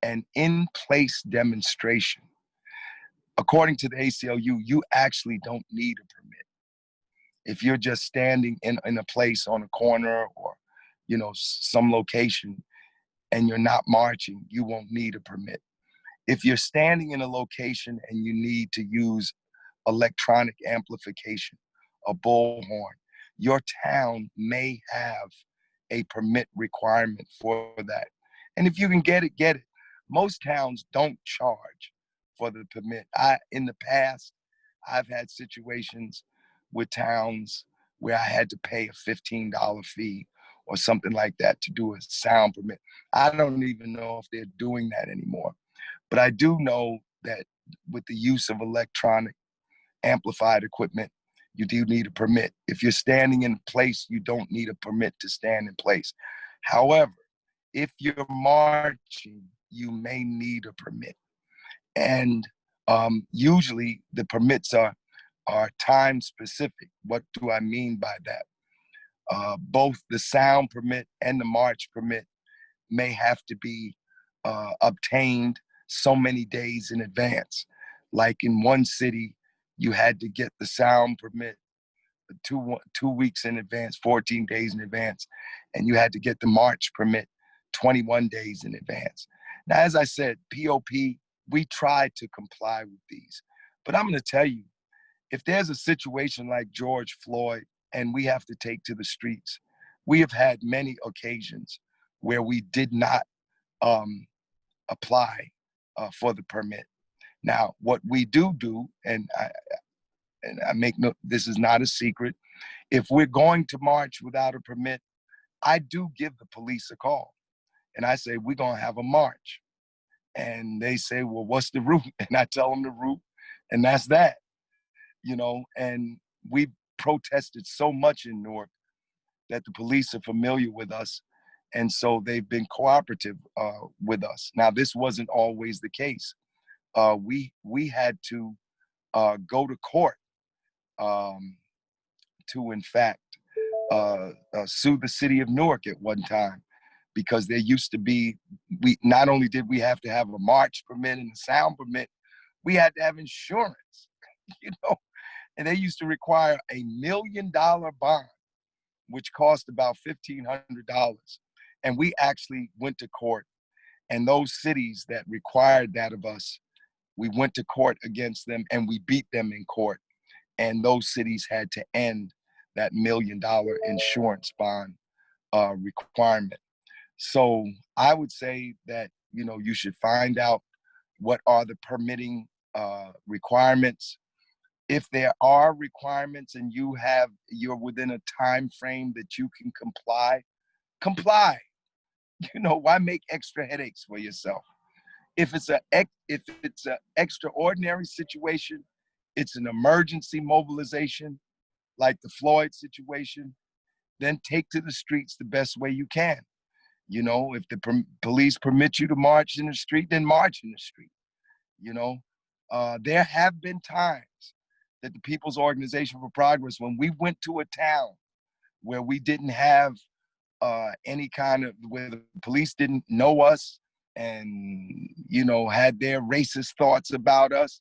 an in-place demonstration, according to the ACLU, you actually don't need a permit. If you're just standing in a place on a corner or, some location and you're not marching, you won't need a permit. If you're standing in a location and you need to use electronic amplification, a bullhorn, your town may have a permit requirement for that. And if you can get it, get it. Most towns don't charge for the permit. In the past, I've had situations with towns where I had to pay a $15 fee or something like that to do a sound permit. I don't even know if they're doing that anymore. But I do know that with the use of electronic amplified equipment, you do need a permit. If you're standing in place, you don't need a permit to stand in place. However, if you're marching, you may need a permit. And usually the permits are time specific. What do I mean by that? Both the sound permit and the march permit may have to be obtained so many days in advance. Like in one city, you had to get the sound permit 2 weeks in advance, 14 days in advance, and you had to get the march permit 21 days in advance. Now, as I said, POP, we try to comply with these. But I'm going to tell you, if there's a situation like George Floyd and we have to take to the streets, we have had many occasions where we did not apply for the permit. Now, what we do, and I make no, this is not a secret. If we're going to march without a permit, I do give the police a call. And I say, we're going to have a march. And they say, well, what's the route? And I tell them the route, and that's that. And we protested so much in Newark that the police are familiar with us. And so they've been cooperative with us. Now, this wasn't always the case. We had to go to court to, in fact, sue the city of Newark at one time, because there used to be, not only did we have to have a march permit and a sound permit, we had to have insurance, and they used to require $1 million bond, which cost about $1,500. And we actually went to court, and those cities that required that of us, we went to court against them and we beat them in court. And those cities had to end that $1 million insurance bond requirement. So I would say that, you should find out what are the permitting requirements. If there are requirements and you're within a time frame that you can comply. Why make extra headaches for yourself? If it's a extraordinary situation, it's an emergency mobilization, like the Floyd situation, then take to the streets the best way you can. If the police permit you to march in the street, then march in the street. There have been times that the People's Organization for Progress, when we went to a town where we didn't have where the police didn't know us and, had their racist thoughts about us,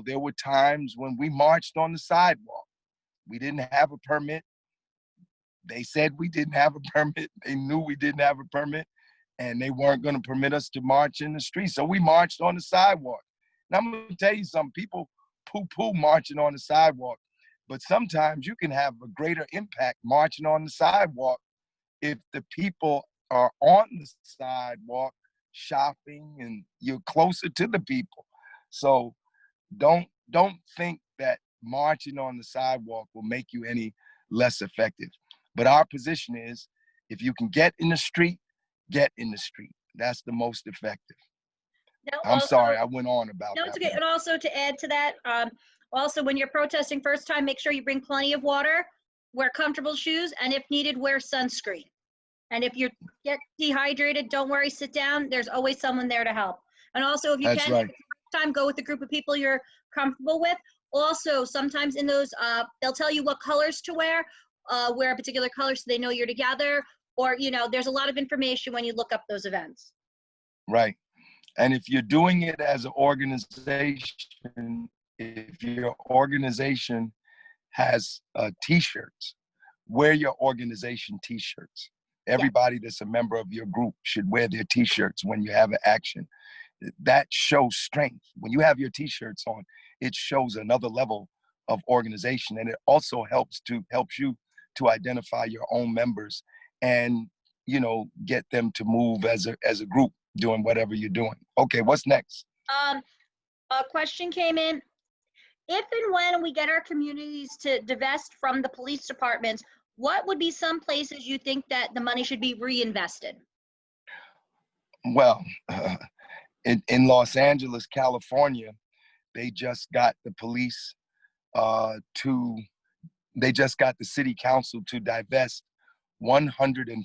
there were times when we marched on the sidewalk. We didn't have a permit. They said we didn't have a permit. They knew we didn't have a permit, and they weren't going to permit us to march in the street. So we marched on the sidewalk. Now, I'm going to tell you something. People poo-poo marching on the sidewalk, but sometimes you can have a greater impact marching on the sidewalk if the people are on the sidewalk shopping and you're closer to the people. So don't think that marching on the sidewalk will make you any less effective. But our position is, if you can get in the street, get in the street. That's the most effective. Now, I'm sorry, I went on about that. No, it's okay. And also to add to that, also when you're protesting first time, make sure you bring plenty of water, wear comfortable shoes, and if needed, wear sunscreen. And if you get dehydrated, don't worry, sit down. There's always someone there to help. And also, if you That's can, right. time, go with a group of people you're comfortable with. Also, sometimes in those, they'll tell you what colors to wear a particular color so they know you're together. Or, there's a lot of information when you look up those events. Right. And if you're doing it as an organization, if your organization has T-shirts, wear your organization T-shirts. Everybody that's a member of your group should wear their T-shirts when you have an action. That shows strength. When you have your T-shirts on, it shows another level of organization, and it also helps you to identify your own members and, you know, get them to move as a group doing whatever you're doing. Okay, what's next? A question came in. If and when we get our communities to divest from the police departments, what would be some places you think that the money should be reinvested? Well, in Los Angeles, California, they just got the police they just got the city council to divest $150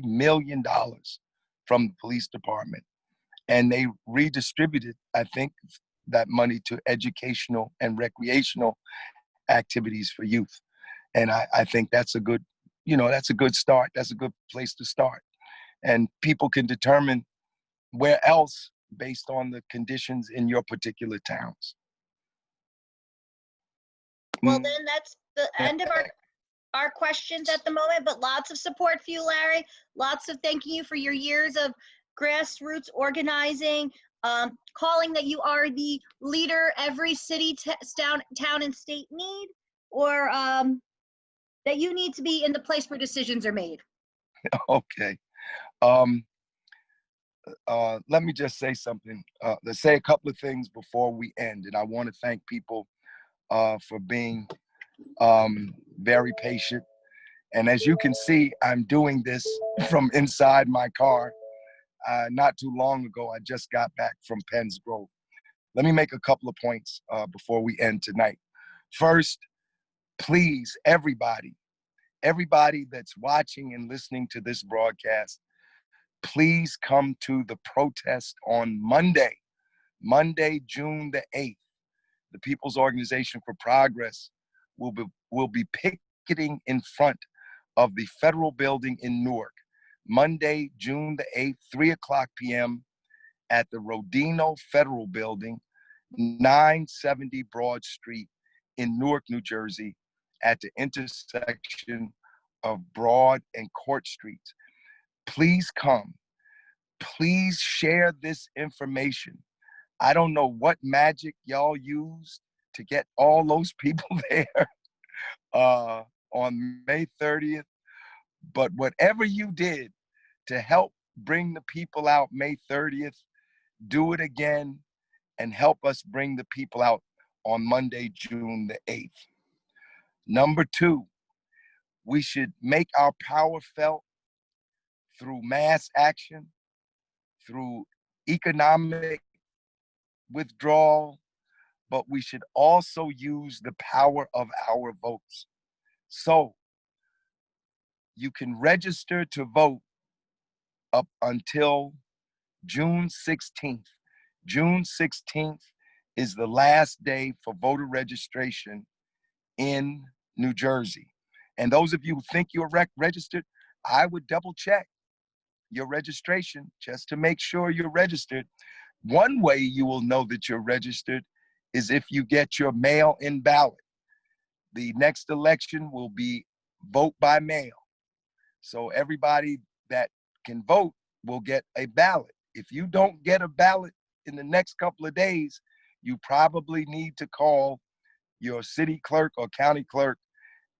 million from the police department. And they redistributed, I think, that money to educational and recreational activities for youth. And I think that's a good, you know, that's a good start. That's a good place to start. And people can determine where else based on the conditions in your particular towns. Well, then that's the end of our questions at the moment, but lots of support for you, Larry. Lots of thanking you for your years of grassroots organizing, calling that you are the leader every city, town, and state need, or that you need to be in the place where decisions are made. Okay. Let me just say something. Let's say a couple of things before we end. And I want to thank people for being very patient. And as you can see, I'm doing this from inside my car. Not too long ago, I just got back from Penns Grove. Let me make a couple of points before we end tonight. First, please, everybody that's watching and listening to this broadcast, please come to the protest on Monday, June the 8th. The People's Organization for Progress will be picketing in front of the federal building in Newark, Monday, June the 8th, 3:00 p.m. at the Rodino Federal Building, 970 Broad Street in Newark, New Jersey, at the intersection of Broad and Court Streets. Please come. Please share this information. I don't know what magic y'all used to get all those people there on May 30th, but whatever you did to help bring the people out May 30th, do it again and help us bring the people out on Monday, June the 8th. Number two, we should make our power felt through mass action, through economic withdrawal, but we should also use the power of our votes. So you can register to vote up until June 16th. June 16th is the last day for voter registration in New Jersey. And those of you who think you're registered, I would double check your registration just to make sure you're registered. One way you will know that you're registered is if you get your mail-in ballot. The next election will be vote by mail. So everybody that can vote will get a ballot. If you don't get a ballot in the next couple of days, you probably need to call your city clerk or county clerk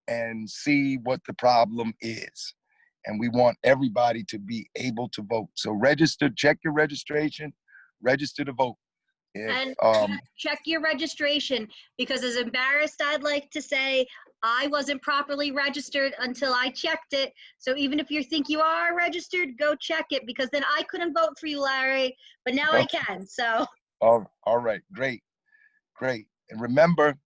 and see what the problem is. And we want everybody to be able to vote. So register, check your registration, register to vote. And check your registration, because as embarrassed I'd like to say, I wasn't properly registered until I checked it. So even if you think you are registered, go check it, because then I couldn't vote for you, Larry, but now I can, so. All right, great. And remember,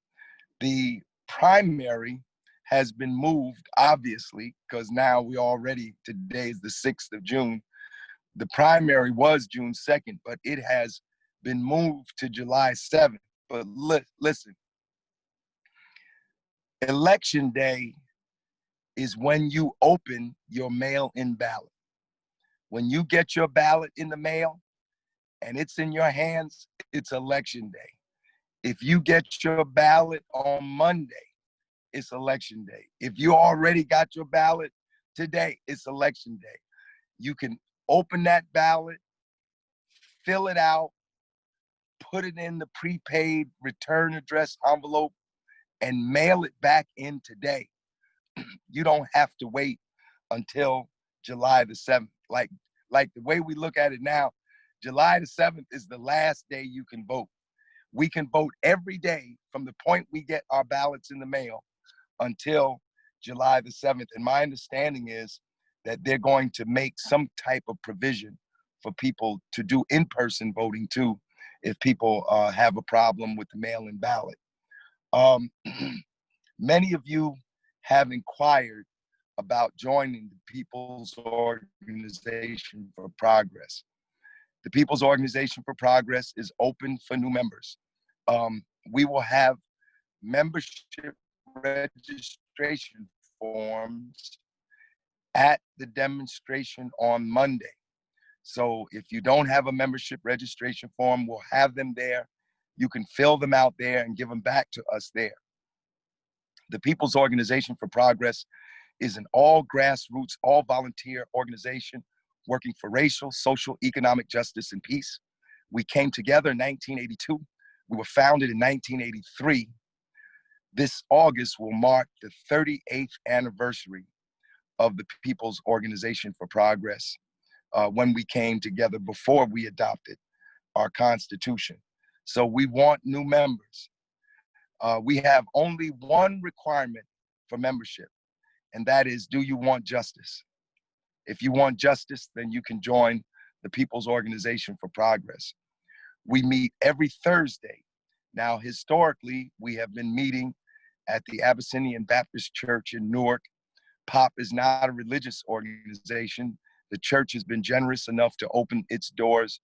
the primary has been moved, obviously, because now today is the 6th of June. The primary was June 2nd, but it has been moved to July 7th. But listen, election day is when you open your mail-in ballot. When you get your ballot in the mail and it's in your hands, it's election day. If you get your ballot on Monday, it's election day. If you already got your ballot today, it's election day. You can open that ballot, fill it out, put it in the prepaid return address envelope, and mail it back in today. You don't have to wait until July the 7th. Like the way we look at it now, July the 7th is the last day you can vote. We can vote every day from the point we get our ballots in the mail until July the 7th. And my understanding is that they're going to make some type of provision for people to do in-person voting too, if people have a problem with the mail-in ballot. Many of you have inquired about joining the People's Organization for Progress. The People's Organization for Progress is open for new members. We will have membership registration forms at the demonstration on Monday. So if you don't have a membership registration form, we'll have them there. You can fill them out there and give them back to us there. The People's Organization for Progress is an all grassroots, all volunteer organization working for racial, social, economic justice and peace. We came together in 1982. We were founded in 1983. This August will mark the 38th anniversary of the People's Organization for Progress, when we came together before we adopted our Constitution. So we want new members. We have only one requirement for membership, and that is, do you want justice? If you want justice, then you can join the People's Organization for Progress. We meet every Thursday. Now, historically, we have been meeting at the Abyssinian Baptist Church in Newark. POP is not a religious organization. The church has been generous enough to open its doors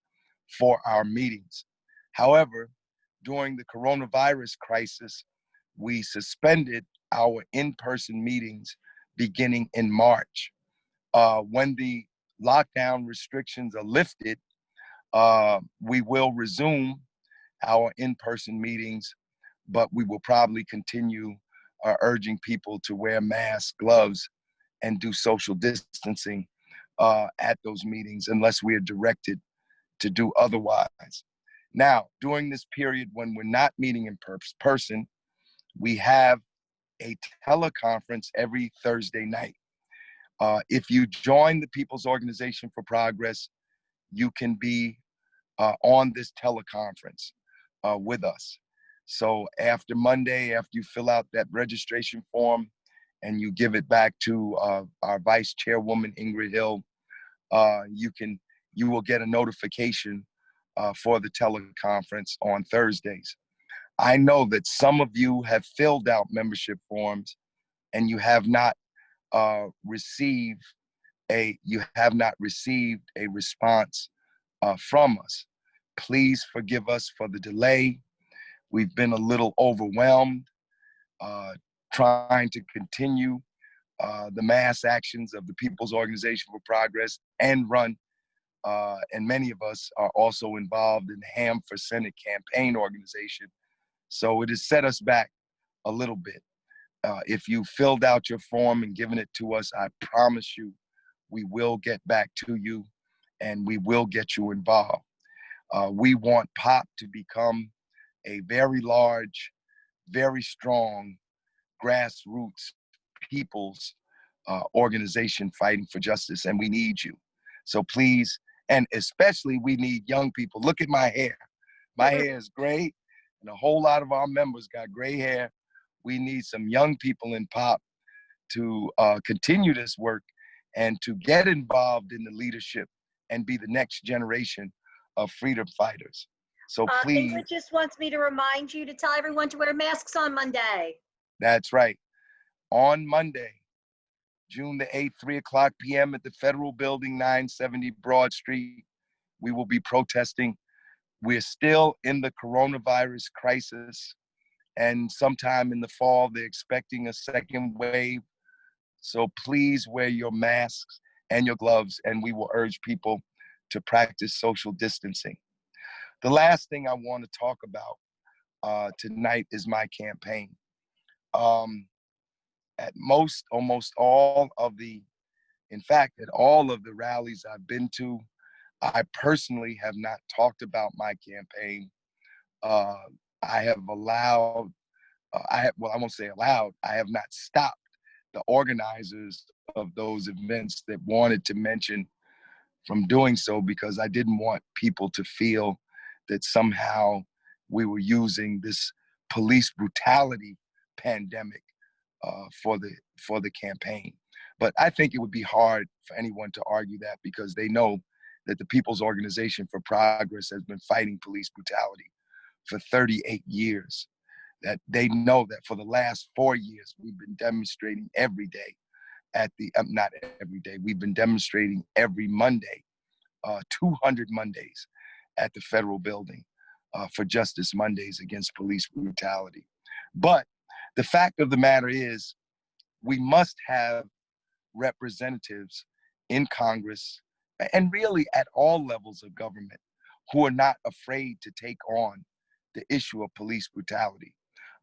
for our meetings. However, during the coronavirus crisis, we suspended our in-person meetings beginning in March. When the lockdown restrictions are lifted, we will resume our in-person meetings, but we will probably continue urging people to wear masks, gloves, and do social distancing at those meetings unless we are directed to do otherwise. Now, during this period when we're not meeting in person, we have a teleconference every Thursday night. If you join the People's Organization for Progress, you can be on this teleconference with us. So after Monday, after you fill out that registration form and you give it back to our Vice Chairwoman, Ingrid Hill, you will get a notification for the teleconference on Thursdays. I know that some of you have filled out membership forms and you have not received a response from us. Please forgive us for the delay. We've been a little overwhelmed trying to continue the mass actions of the People's Organization for Progress and run. And many of us are also involved in the Hamm for Senate campaign organization. So it has set us back a little bit. If you filled out your form and given it to us, I promise you, we will get back to you and we will get you involved. We want POP to become a very large, very strong grassroots people's organization fighting for justice, and we need you. So please, and especially we need young people. Look at my hair. My hair is gray, and a whole lot of our members got gray hair. We need some young people in POP to continue this work and to get involved in the leadership and be the next generation of freedom fighters. So please. Ingrid just wants me to remind you to tell everyone to wear masks on Monday. That's right. On Monday, June the 8th, 3:00 p.m. at the Federal Building, 970 Broad Street, we will be protesting. We're still in the coronavirus crisis, and sometime in the fall, they're expecting a second wave. So please wear your masks and your gloves, and we will urge people to practice social distancing. The last thing I want to talk about tonight is my campaign. At almost all of the, in fact, at all of the rallies I've been to, I personally have not talked about my campaign. I have allowed, I won't say allowed, I have not stopped the organizers of those events that wanted to mention from doing so, because I didn't want people to feel that somehow we were using this police brutality pandemic for the campaign. But I think it would be hard for anyone to argue that, because they know that the People's Organization for Progress has been fighting police brutality for 38 years. That they know that for the last 4 years, we've been demonstrating every day at the, not every day, we've been demonstrating every Monday, 200 Mondays at the federal building for Justice Mondays against police brutality. But the fact of the matter is, we must have representatives in Congress and really at all levels of government who are not afraid to take on the issue of police brutality.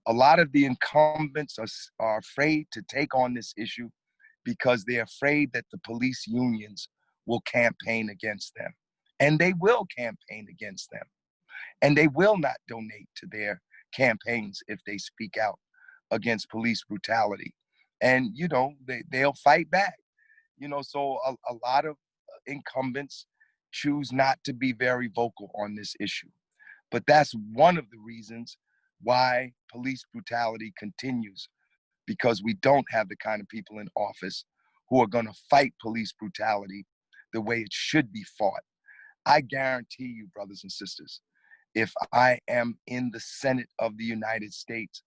A lot of the incumbents are afraid to take on this issue because they're afraid that the police unions will campaign against them. And they will campaign against them. And they will not donate to their campaigns if they speak out against police brutality. And, you know, they'll fight back. You know, so a lot of incumbents choose not to be very vocal on this issue. But that's one of the reasons why police brutality continues, because we don't have the kind of people in office who are going to fight police brutality the way it should be fought. I guarantee you, brothers and sisters, if I am in the Senate of the United States,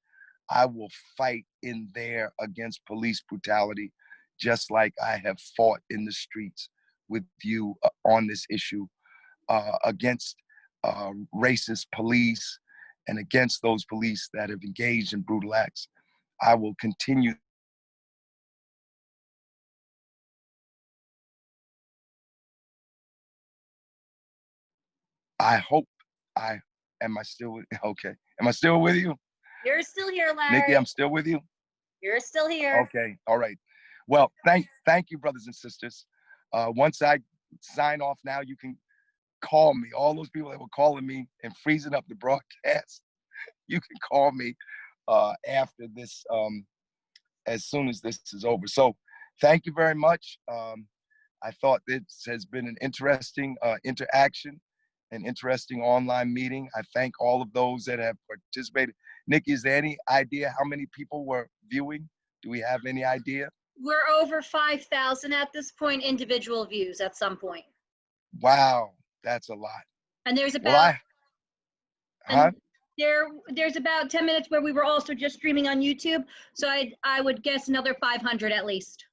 I will fight in there against police brutality, just like I have fought in the streets with you on this issue against racist police and against those police that have engaged in brutal acts. I will continue. I hope am I still with, okay. Am I still with you? You're still here, Larry. Nikki, I'm still with you? You're still here. Okay, all right. Well, thank you, brothers and sisters. Once I sign off now, you can call me. All those people that were calling me and freezing up the broadcast, you can call me after this, as soon as this is over. So thank you very much. I thought this has been an interesting interaction, an interesting online meeting. I thank all of those that have participated. Nikki, is there any idea how many people were viewing? Do we have any idea? We're over 5,000 at this point, individual views at some point. Wow, that's a lot. And there's about, huh? There's about 10 minutes where we were also just streaming on YouTube. So I would guess another 500 at least.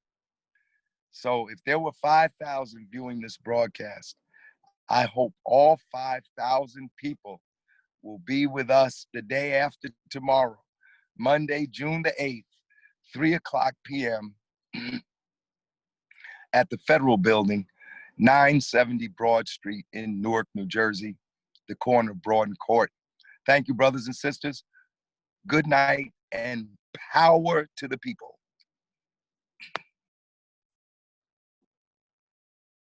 So if there were 5,000 viewing this broadcast, I hope all 5,000 people will be with us the day after tomorrow, Monday, June the 8th, 3:00 p.m. at the Federal Building, 970 Broad Street in Newark, New Jersey, the corner of Broad and Court. Thank you, brothers and sisters. Good night and power to the people.